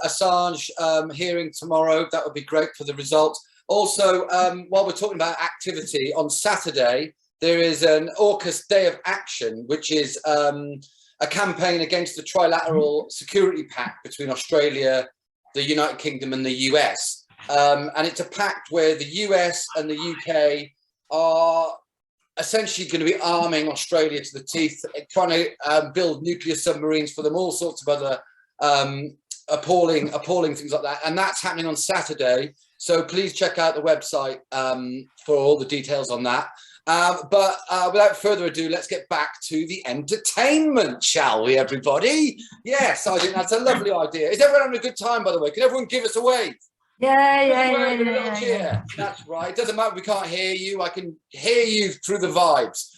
Assange hearing tomorrow, that would be great for the results. Also, while we're talking about activity, on Saturday, there is an AUKUS Day of Action, which is a campaign against the trilateral security pact between Australia, the United Kingdom and the US. And it's a pact where the US and the UK are essentially going to be arming Australia to the teeth, trying to build nuclear submarines for them, all sorts of other appalling things like that. And that's happening on Saturday. So please check out the website for all the details on that. But without further ado, let's get back to the entertainment, shall we, everybody? Yes, I think that's a lovely idea. Is everyone having a good time, by the way? Can everyone give us a wave? Yeah. That's right. It doesn't matter if we can't hear you. I can hear you through the vibes.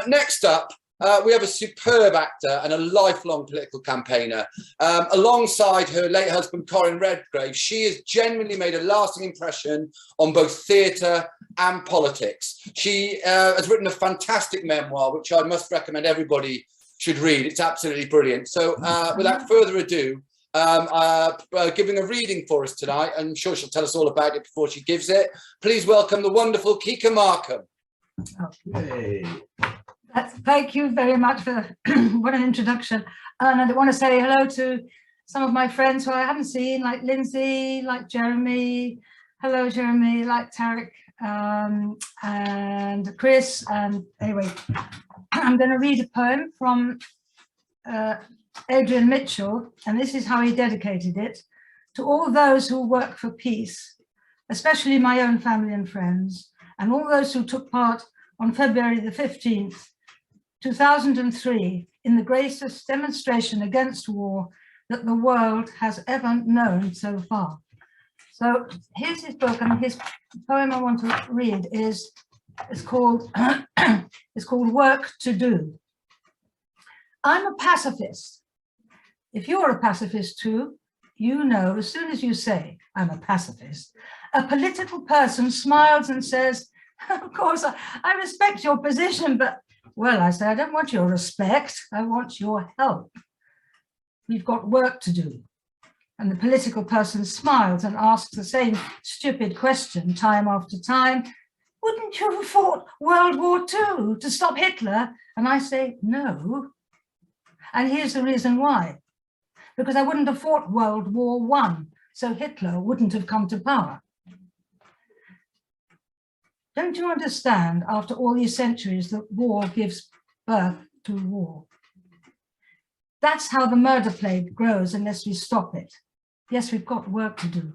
Next up, we have a superb actor and a lifelong political campaigner. Alongside her late husband, Corin Redgrave, she has genuinely made a lasting impression on both theatre and politics. She has written a fantastic memoir, which I must recommend everybody should read. It's absolutely brilliant. So without further ado, giving a reading for us tonight, I'm sure she'll tell us all about it before she gives it. Please welcome the wonderful Kika Markham. Okay. Thank you very much for what an introduction. And I want to say hello to some of my friends who I haven't seen, like Lindsey, like Jeremy. Hello, Jeremy, like Tariq and Chris. And anyway, I'm going to read a poem from Adrian Mitchell, and this is how he dedicated it: to all those who work for peace, especially my own family and friends, and all those who took part on February the 15th, 2003, in the greatest demonstration against war that the world has ever known so far. So here's his book, and his poem I want to read is called Work to Do. I'm a pacifist. If you're a pacifist too, you know as soon as you say I'm a pacifist, a political person smiles and says, of course, I respect your position, but, well, I say, I don't want your respect, I want your help. We've got work to do. And the political person smiles and asks the same stupid question time after time. Wouldn't you have fought World War II to stop Hitler? And I say, no. And here's the reason why. Because I wouldn't have fought World War I, so Hitler wouldn't have come to power. Don't you understand, after all these centuries, that war gives birth to war? That's how the murder plague grows unless we stop it. Yes, we've got work to do.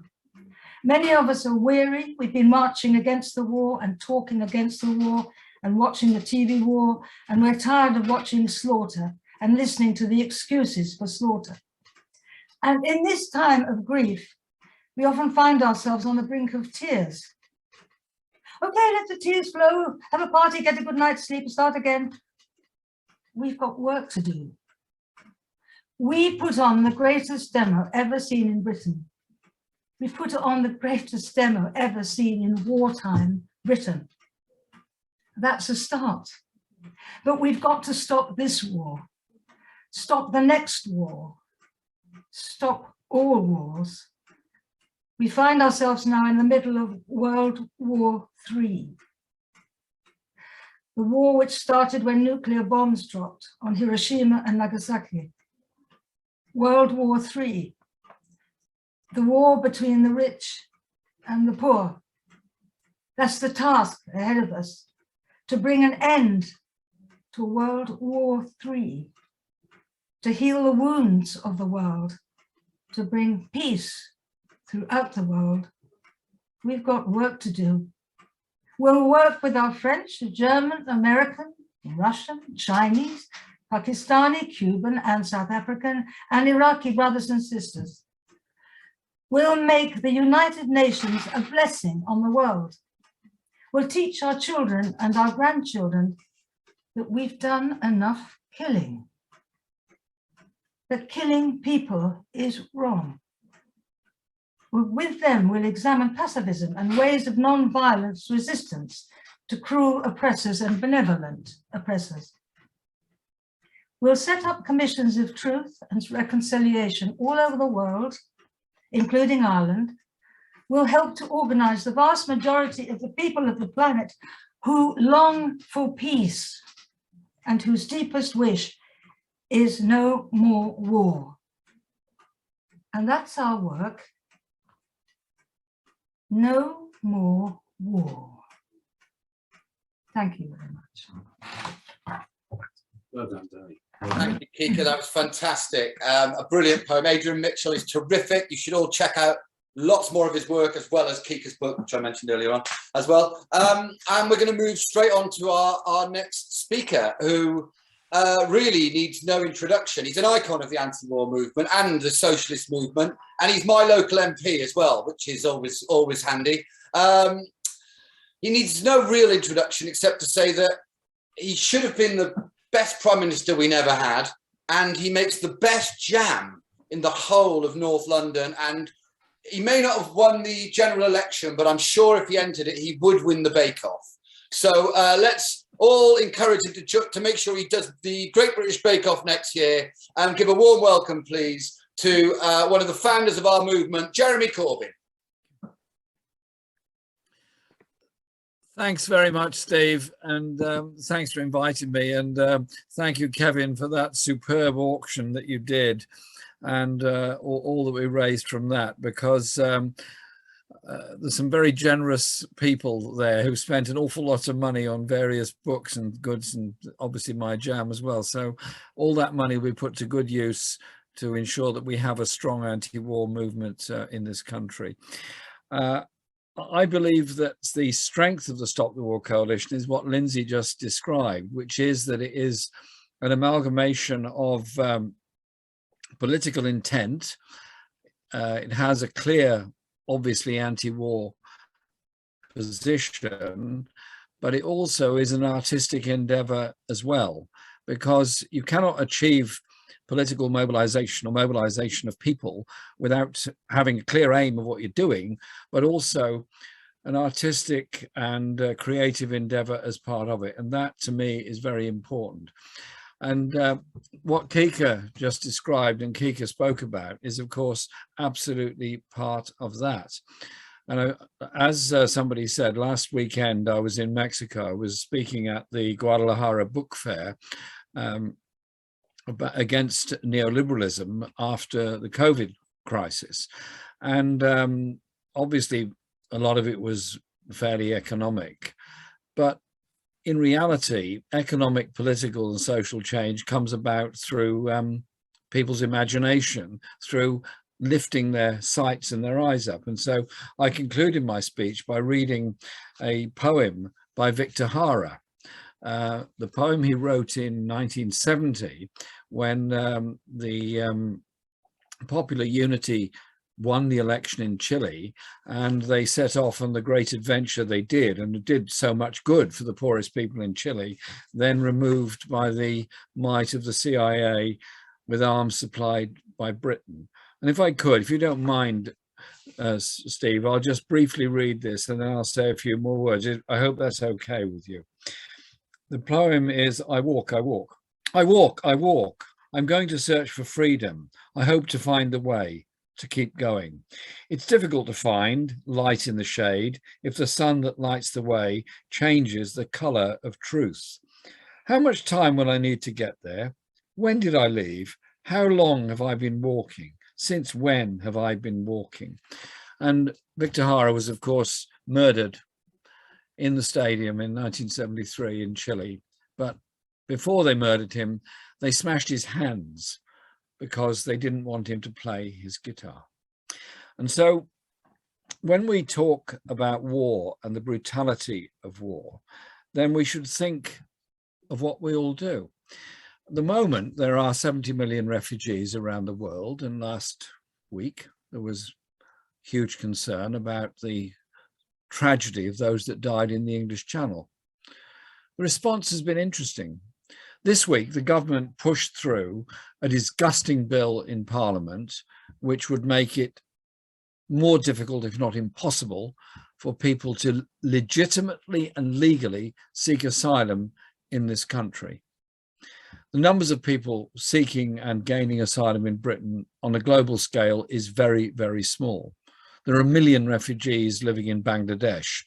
Many of us are weary. We've been marching against the war and talking against the war, and watching the TV war, and we're tired of watching slaughter and listening to the excuses for slaughter. And in this time of grief, we often find ourselves on the brink of tears. Okay, let the tears flow, have a party, get a good night's sleep, and start again. We've got work to do. We put on the greatest demo ever seen in Britain. We put on the greatest demo ever seen in wartime Britain. That's a start. But we've got to stop this war, stop the next war, stop all wars. We find ourselves now in the middle of World War III. The war which started when nuclear bombs dropped on Hiroshima and Nagasaki. World War III, the war between the rich and the poor. That's the task ahead of us, to bring an end to World War III, to heal the wounds of the world, to bring peace throughout the world. We've got work to do. We'll work with our French, German, American, Russian, Chinese, Pakistani, Cuban, and South African, and Iraqi brothers and sisters. We'll make the United Nations a blessing on the world. We'll teach our children and our grandchildren that we've done enough killing, that killing people is wrong. With them, we'll examine pacifism and ways of non-violence resistance to cruel oppressors and benevolent oppressors. We'll set up commissions of truth and reconciliation all over the world, including Ireland. We'll help to organize the vast majority of the people of the planet who long for peace and whose deepest wish is no more war. And that's our work. No more war. Thank you very much. Well done, Danny. Thank you, Kika. That was fantastic. A brilliant poem. Adrian Mitchell is terrific. You should all check out lots more of his work, as well as Kika's book, which I mentioned earlier on as well. And we're going to move straight on to our next speaker, who really needs no introduction. He's an icon of the anti-war movement and the socialist movement, and he's my local MP as well, which is always handy. He needs no real introduction except to say that he should have been the best Prime Minister we never had, and he makes the best jam in the whole of North London. And he may not have won the general election, but I'm sure if he entered it, he would win the bake-off. So let's all encourage him to make sure he does the Great British Bake Off next year, and give a warm welcome, please, to one of the founders of our movement, Jeremy Corbyn. Thanks very much, Steve, and thanks for inviting me, and thank you, Kevin, for that superb auction that you did, and all that we raised from that, because there's some very generous people there who spent an awful lot of money on various books and goods, and obviously my jam as well. So all that money we put to good use to ensure that we have a strong anti-war movement in this country. I believe that the strength of the Stop the War Coalition is what Lindsey just described, which is that it is an amalgamation of political intent. It has a clear, obviously anti-war position, but it also is an artistic endeavor as well, because you cannot achieve political mobilization or mobilization of people without having a clear aim of what you're doing, but also an artistic and creative endeavor as part of it. And that to me is very important. And what Kika just described and Kika spoke about is, of course, absolutely part of that. And as somebody said, last weekend I was in Mexico. I was speaking at the Guadalajara Book Fair against neoliberalism after the COVID crisis. And obviously, a lot of it was fairly economic. But in reality, economic, political and social change comes about through people's imagination, through lifting their sights and their eyes up. And so I concluded my speech by reading a poem by Victor Hara. the poem he wrote in 1970 when the Popular Unity won the election in Chile, and they set off on the great adventure they did, and it did so much good for the poorest people in Chile, then removed by the might of the CIA with arms supplied by Britain. And if I could, if you don't mind, Steve, I'll just briefly read this and then I'll say a few more words. I hope that's okay with you. The poem is, I walk, I walk. I walk, I walk. I'm going to search for freedom. I hope to find the way to keep going. It's difficult to find light in the shade if the sun that lights the way changes the color of truth. How much time will I need to get there? When did I leave? How long have I been walking? Since when have I been walking? And Victor Jara was, of course, murdered in the stadium in 1973 in Chile. But before they murdered him, they smashed his hands because they didn't want him to play his guitar. And so when we talk about war and the brutality of war, then we should think of what we all do. At the moment, there are 70 million refugees around the world, and last week there was huge concern about the tragedy of those that died in the English Channel. The response has been interesting. This week, the government pushed through a disgusting bill in Parliament, which would make it more difficult, if not impossible, for people to legitimately and legally seek asylum in this country. The numbers of people seeking and gaining asylum in Britain on a global scale is very, very small. There are 1 million refugees living in Bangladesh.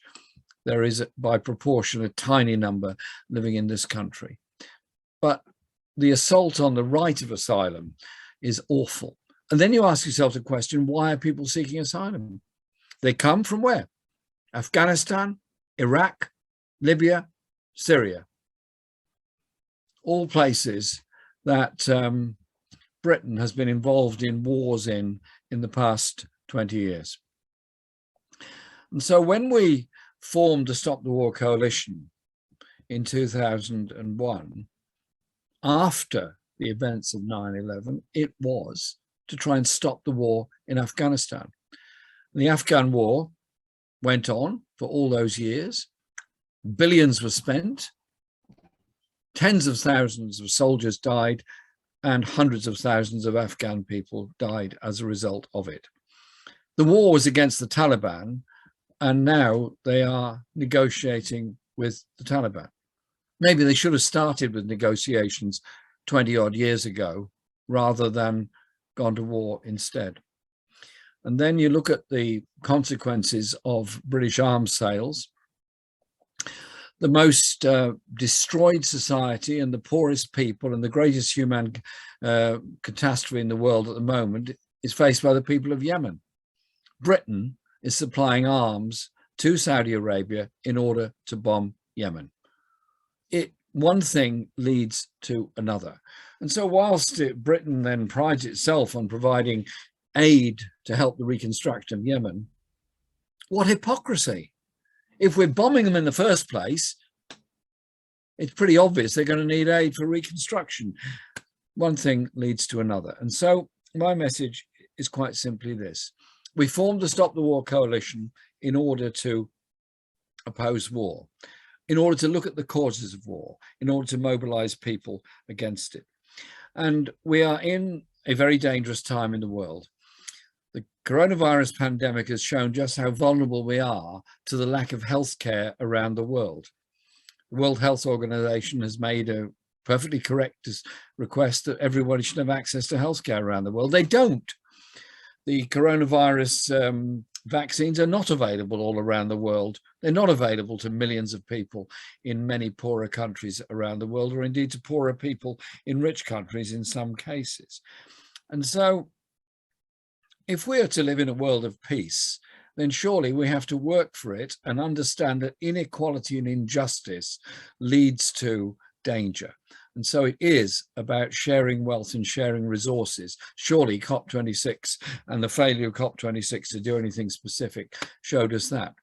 There is, by proportion, a tiny number living in this country. But the assault on the right of asylum is awful. And then you ask yourself the question, why are people seeking asylum? They come from where? Afghanistan, Iraq, Libya, Syria. All places that Britain has been involved in wars in the past 20 years. And so when we formed the Stop the War Coalition in 2001, after the events of 9/11, it was to try and stop the war in Afghanistan. The Afghan war went on for all those years. Billions were spent. Tens of thousands of soldiers died, and hundreds of thousands of Afghan people died as a result of it. The war was against the Taliban, and now they are negotiating with the Taliban. Maybe they should have started with negotiations 20 odd years ago rather than gone to war instead. And then you look at the consequences of British arms sales. The most destroyed society and the poorest people and the greatest human catastrophe in the world at the moment is faced by the people of Yemen. Britain is supplying arms to Saudi Arabia in order to bomb Yemen. One thing leads to another. And so whilst Britain then prides itself on providing aid to help the reconstruction of Yemen, what hypocrisy. If we're bombing them in the first place, it's pretty obvious they're going to need aid for reconstruction. One thing leads to another. And so my message is quite simply this. We formed the Stop the War Coalition in order to oppose war, in order to look at the causes of war, in order to mobilize people against it. And we are in a very dangerous time in the world. The coronavirus pandemic has shown just how vulnerable we are to the lack of healthcare around the world. The World Health Organization has made a perfectly correct request that everybody should have access to healthcare around the world. They don't. The coronavirus vaccines are not available all around the world. They're not available to millions of people in many poorer countries around the world, or indeed to poorer people in rich countries in some cases. And so if we are to live in a world of peace, then surely we have to work for it and understand that inequality and injustice leads to danger. And so it is about sharing wealth and sharing resources. Surely COP26 and the failure of COP26 to do anything specific showed us that.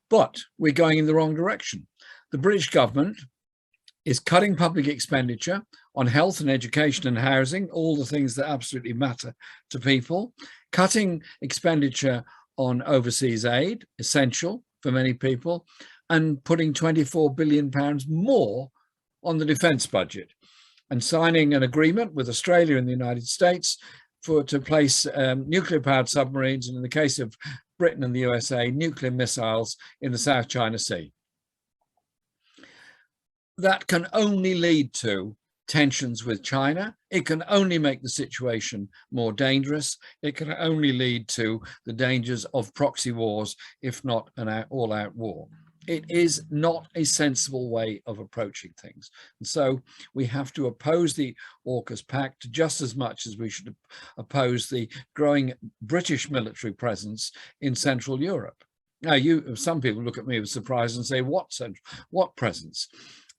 But we're going in the wrong direction. The British government is cutting public expenditure on health and education and housing, all the things that absolutely matter to people, cutting expenditure on overseas aid, essential for many people, and putting £24 billion more on the defence budget, and signing an agreement with Australia and the United States to place nuclear-powered submarines, and in the case of Britain and the USA, nuclear missiles in the South China Sea. That can only lead to tensions with China. It can only make the situation more dangerous. It can only lead to the dangers of proxy wars, if not an all-out war. It is not a sensible way of approaching things. And so we have to oppose the AUKUS Pact just as much as we should oppose the growing British military presence in Central Europe. Now, some people look at me with surprise and say, what presence?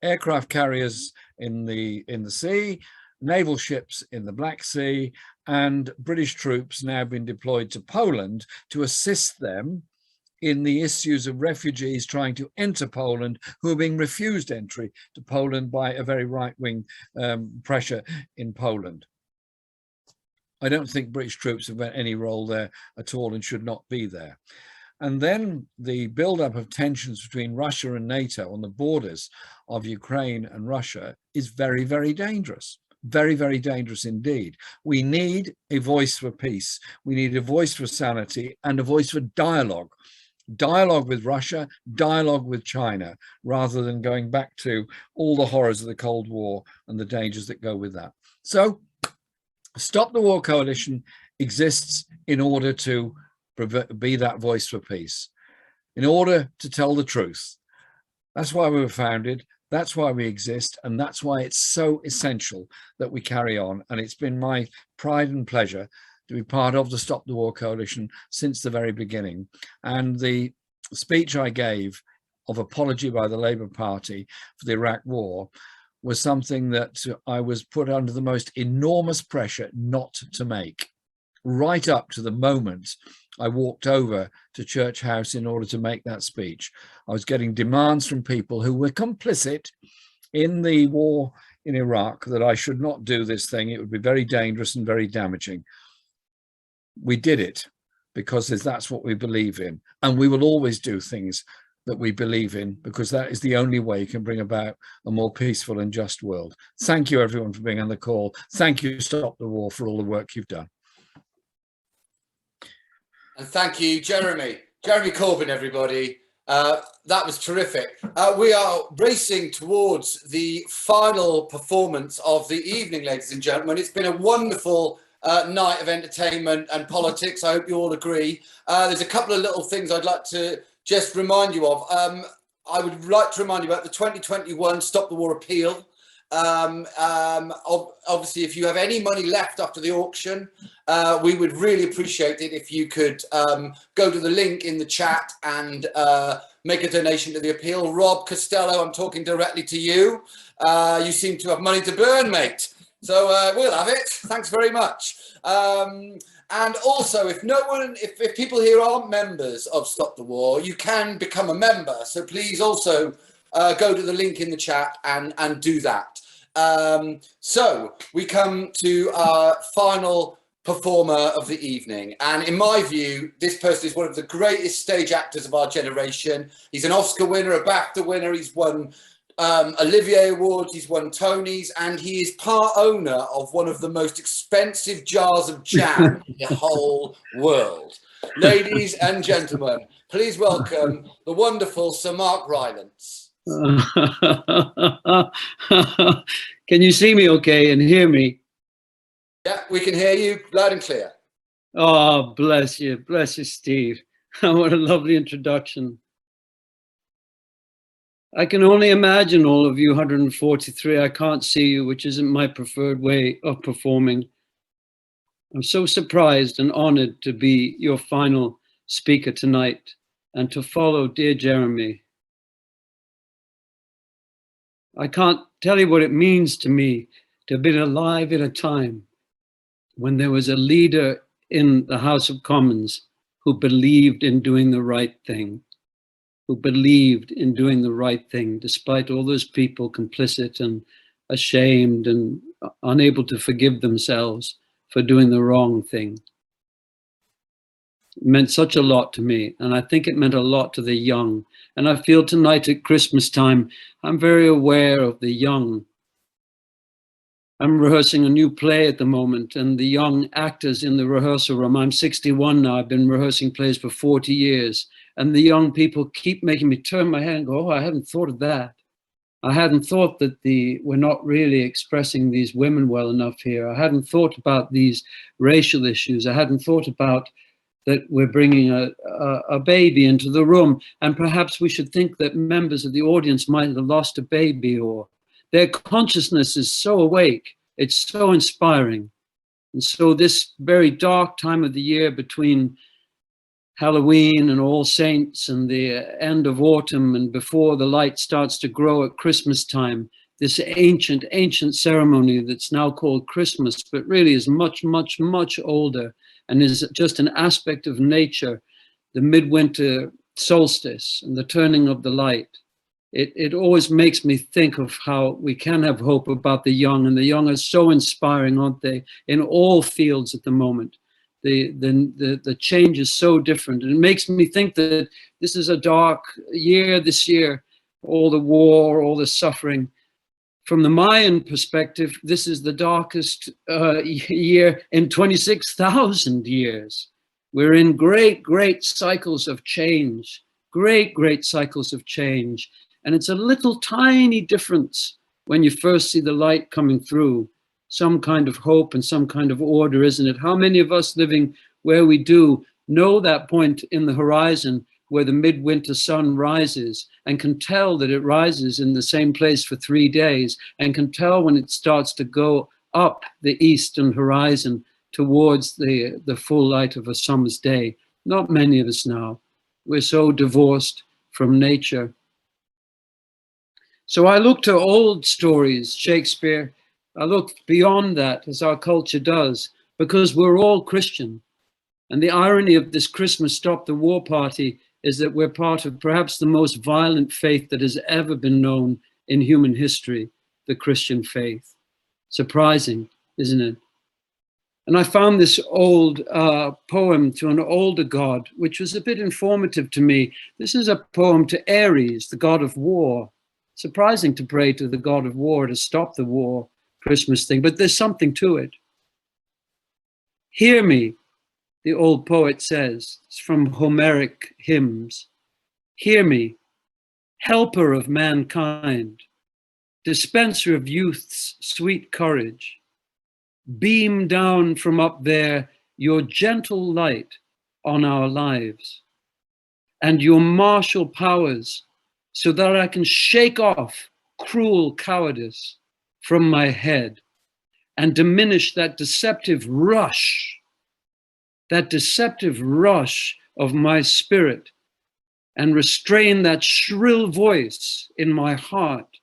Aircraft carriers in the sea, naval ships in the Black Sea, and British troops now been deployed to Poland to assist them in the issues of refugees trying to enter Poland who are being refused entry to Poland by a very right-wing pressure in Poland. I don't think British troops have got any role there at all and should not be there. And then the buildup of tensions between Russia and NATO on the borders of Ukraine and Russia is very, very dangerous. Very, very dangerous indeed. We need a voice for peace. We need a voice for sanity and a voice for dialogue. Dialogue with Russia, dialogue with China, rather than going back to all the horrors of the Cold War and the dangers that go with that. So, Stop the War Coalition exists in order to be that voice for peace, in order to tell the truth. That's why we were founded. That's why we exist. And that's why it's so essential that we carry on. And it's been my pride and pleasure to be part of the Stop the War Coalition since the very beginning. And the speech I gave of apology by the Labour Party for the Iraq War was something that I was put under the most enormous pressure not to make, right up to the moment I walked over to Church House in order to make that speech. I was getting demands from people who were complicit in the war in Iraq that I should not do this thing. It would be very dangerous and very damaging. We did it because that's what we believe in. And we will always do things that we believe in, because that is the only way you can bring about a more peaceful and just world. Thank you, everyone, for being on the call. Thank you, Stop the War, for all the work you've done. And thank you, Jeremy. Jeremy Corbyn, everybody. That was terrific. We are racing towards the final performance of the evening, ladies and gentlemen. It's been a wonderful night of entertainment and politics. I hope you all agree. There's a couple of little things I'd like to just remind you of. I would like to remind you about the 2021 Stop the War appeal. Obviously, if you have any money left after the auction, we would really appreciate it if you could go to the link in the chat and make a donation to the appeal. Rob Costello, I'm talking directly to you. You seem to have money to burn, mate. So we'll have it. Thanks very much. And also, if people here aren't members of Stop the War, you can become a member. So please also go to the link in the chat and do that. So we come to our final performer of the evening. And in my view, this person is one of the greatest stage actors of our generation. He's an Oscar winner, a BAFTA winner. He's won Olivier Awards, he's won Tonys, and he is part owner of one of the most expensive jars of jam in the whole world. Ladies and gentlemen, please welcome the wonderful Sir Mark Rylance. Can you see me okay and hear me? Yeah, we can hear you loud and clear. Oh, bless you, Steve. What a lovely introduction. I can only imagine all of you 143. I can't see you, which isn't my preferred way of performing. I'm so surprised and honored to be your final speaker tonight and to follow dear Jeremy. I can't tell you what it means to me to have been alive in a time when there was a leader in the House of Commons who believed in doing the right thing. who believed in doing the right thing, despite all those people complicit and ashamed and unable to forgive themselves for doing the wrong thing. It meant such a lot to me, and I think it meant a lot to the young. And I feel tonight at Christmas time, I'm very aware of the young. I'm rehearsing a new play at the moment, and the young actors in the rehearsal room, I'm 61 now, I've been rehearsing plays for 40 years, and the young people keep making me turn my head and go, oh, I hadn't thought of that. I hadn't thought that we're not really expressing these women well enough here. I hadn't thought about these racial issues. I hadn't thought about that we're bringing a baby into the room, and perhaps we should think that members of the audience might have lost a baby, or their consciousness is so awake, it's so inspiring. And so this very dark time of the year between Halloween and All Saints and the end of autumn and before the light starts to grow at Christmas time, this ancient, ancient ceremony that's now called Christmas, but really is much, much, much older and is just an aspect of nature, the midwinter solstice and the turning of the light. It always makes me think of how we can have hope about the young, and the young are so inspiring, aren't they, in all fields at the moment. The change is so different, and it makes me think that this is a dark year this year, all the war, all the suffering. From the Mayan perspective, this is the darkest year in 26,000 years. We're in great, great cycles of change, great, great cycles of change. And it's a little tiny difference when you first see the light coming through, some kind of hope and some kind of order, isn't it? How many of us living where we do know that point in the horizon where the midwinter sun rises and can tell that it rises in the same place for 3 days, and can tell when it starts to go up the eastern horizon towards the full light of a summer's day? Not many of us now. We're so divorced from nature. So I look to old stories, Shakespeare. I look beyond that, as our culture does, because we're all Christian. And the irony of this Christmas Stop the War party is that we're part of perhaps the most violent faith that has ever been known in human history, the Christian faith. Surprising, isn't it? And I found this old poem to an older god, which was a bit informative to me. This is a poem to Ares, the god of war. Surprising to pray to the god of war to stop the war Christmas thing, but there's something to it. Hear me, the old poet says, it's from Homeric hymns. Hear me, helper of mankind, dispenser of youth's sweet courage. Beam down from up there your gentle light on our lives and your martial powers, so that I can shake off cruel cowardice from my head and diminish that deceptive rush of my spirit, and restrain that shrill voice in my heart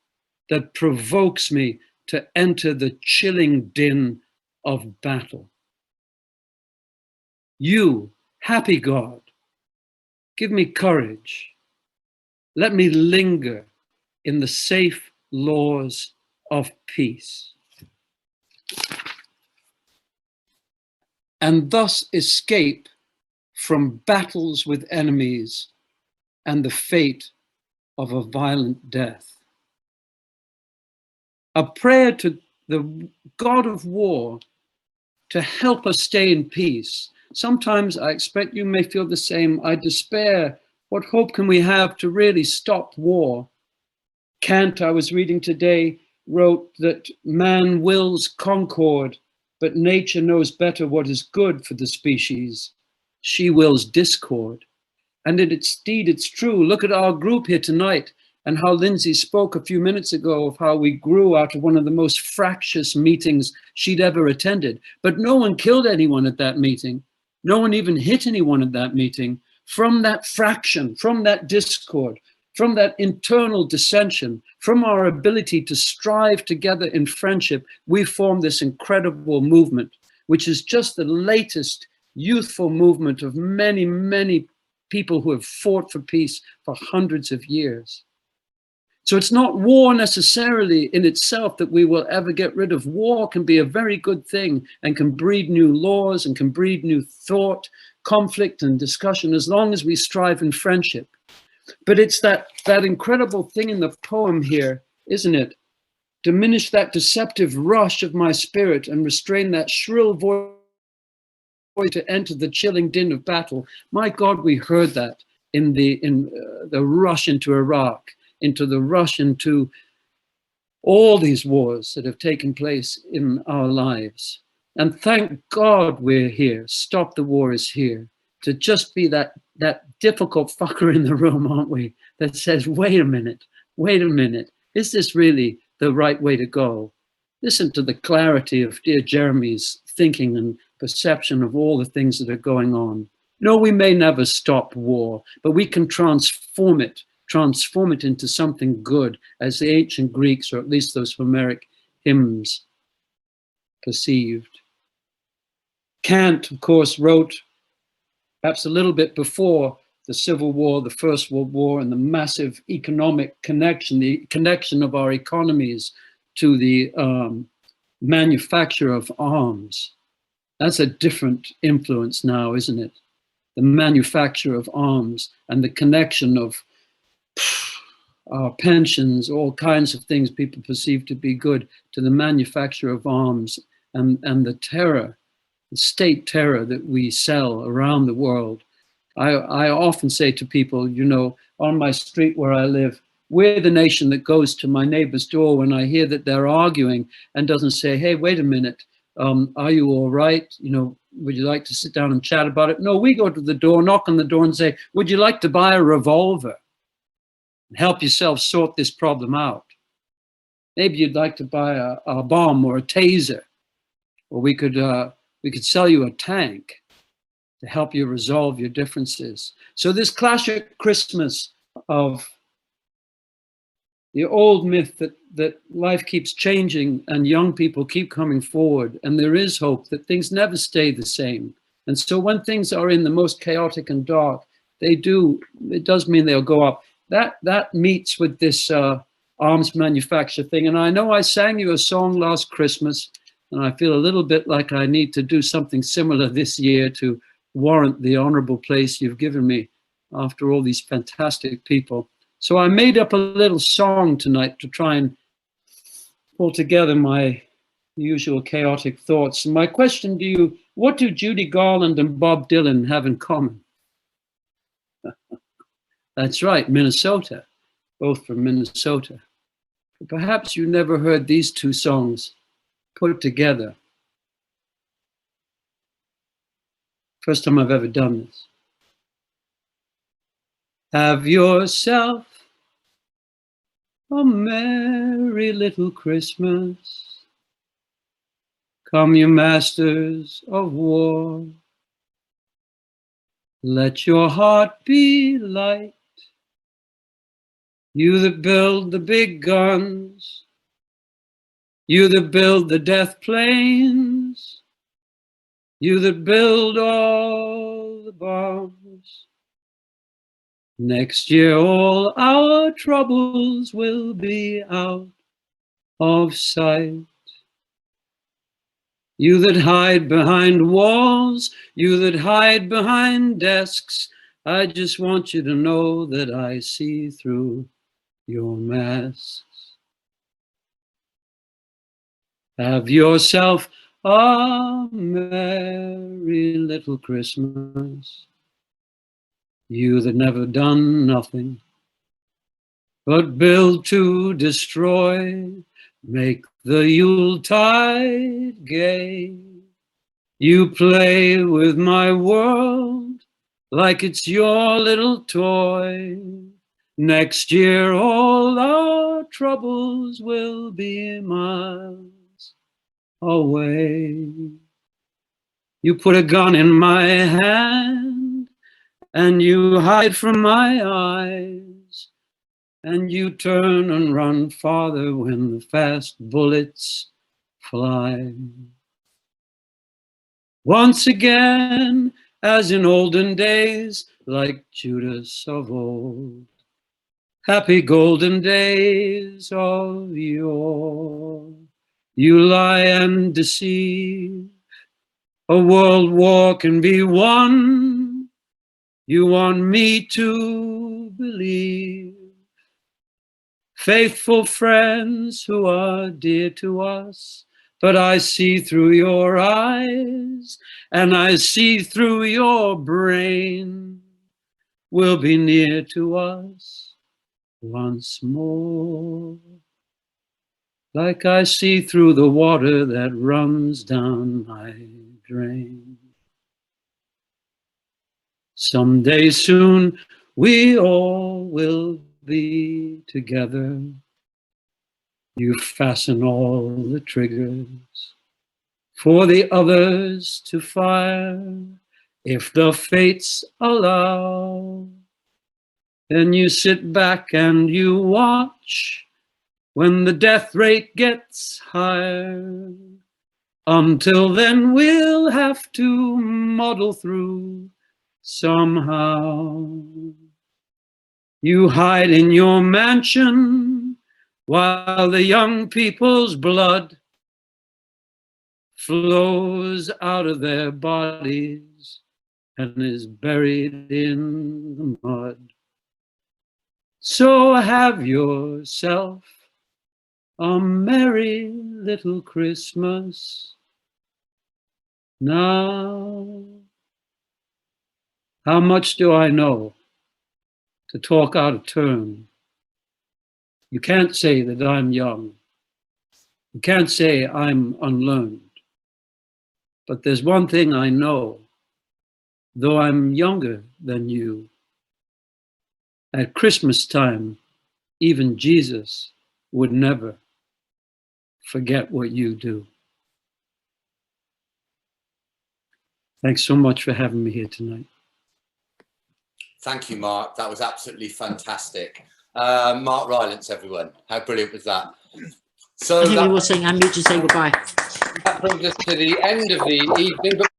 that provokes me to enter the chilling din of battle. You, happy God, give me courage. Let me linger in the safe laws of peace, and thus escape from battles with enemies and the fate of a violent death. A prayer to the God of war to help us stay in peace. Sometimes I expect you may feel the same. I despair. What hope can we have to really stop war? Kant, I was reading today, wrote that man wills concord, but nature knows better what is good for the species. She wills discord. And indeed, it's true. Look at our group here tonight and how Lindsey spoke a few minutes ago of how we grew out of one of the most fractious meetings she'd ever attended. But no one killed anyone at that meeting. No one even hit anyone at that meeting. From that fraction, from that discord, from that internal dissension, from our ability to strive together in friendship, we formed this incredible movement, which is just the latest youthful movement of many, many people who have fought for peace for hundreds of years. So it's not war necessarily in itself that we will ever get rid of. War can be a very good thing and can breed new laws and can breed new thought, conflict and discussion, as long as we strive in friendship. But it's that incredible thing in the poem here, isn't it? Diminish that deceptive rush of my spirit and restrain that shrill voice to enter the chilling din of battle. My God, we heard that in the rush into Iraq, into the rush into all these wars that have taken place in our lives. And thank God we're here. Stop the War is here. To just be that difficult fucker in the room, aren't we? That says, wait a minute. Is this really the right way to go? Listen to the clarity of dear Jeremy's thinking and perception of all the things that are going on. No, we may never stop war, but we can transform it into something good, as the ancient Greeks, or at least those Homeric hymns, perceived. Kant, of course, wrote perhaps a little bit before the Civil War, the First World War, and the massive economic connection, the connection of our economies to the manufacture of arms. That's a different influence now, isn't it? The manufacture of arms and the connection of our pensions, all kinds of things people perceive to be good, to the manufacture of arms and the terror, the state terror that we sell around the world. I often say to people, you know, on my street where I live, we're the nation that goes to my neighbor's door when I hear that they're arguing and doesn't say, hey, wait a minute, are you all right? You know, would you like to sit down and chat about it? No, we go to the door, knock on the door and say, would you like to buy a revolver? Help yourself sort this problem out. Maybe you'd like to buy a bomb or a taser, or we could sell you a tank to help you resolve your differences. So this classic Christmas of the old myth that life keeps changing and young people keep coming forward, and there is hope that things never stay the same. And so when things are in the most chaotic and dark, it does mean they'll go up. That meets with this arms manufacture thing. And I know I sang you a song last Christmas, and I feel a little bit like I need to do something similar this year to warrant the honorable place you've given me after all these fantastic people. So I made up a little song tonight to try and pull together my usual chaotic thoughts. And my question to you, what do Judy Garland and Bob Dylan have in common? That's right, Minnesota, both from Minnesota. But perhaps you never heard these two songs put together. First time I've ever done this. Have yourself a merry little Christmas. Come, you masters of war. Let your heart be light. You that build the big guns, you that build the death planes, you that build all the bombs. Next year all our troubles will be out of sight. You that hide behind walls, you that hide behind desks, I just want you to know that I see through your masks. Have yourself a merry little Christmas. You that never done nothing but build to destroy, make the Yuletide gay. You play with my world like it's your little toy. Next year all our troubles will be miles away. You put a gun in my hand and you hide from my eyes, and you turn and run farther when the fast bullets fly. Once again, as in olden days, like Judas of old. Happy golden days of yore. You lie and deceive. A world war can be won. You want me to believe. Faithful friends who are dear to us, but I see through your eyes, and I see through your brain, will be near to us once more. Like I see through the water that runs down my drain. Someday soon we all will be together. You fasten all the triggers for the others to fire. If the fates allow, then you sit back and you watch when the death rate gets higher. Until then we'll have to muddle through somehow. You hide in your mansion while the young people's blood flows out of their bodies and is buried in the mud. So have yourself a merry little Christmas now. How much do I know? To talk out of turn. You can't say that I'm young. You can't say I'm unlearned. But there's one thing I know, though I'm younger than you. At Christmas time, even Jesus would never forget what you do. Thanks so much for having me here tonight. Thank you, Mark. That was absolutely fantastic. Mark Rylance, everyone. How brilliant was that? So I think we will sing and mute to say goodbye. That brings us to the end of the evening. But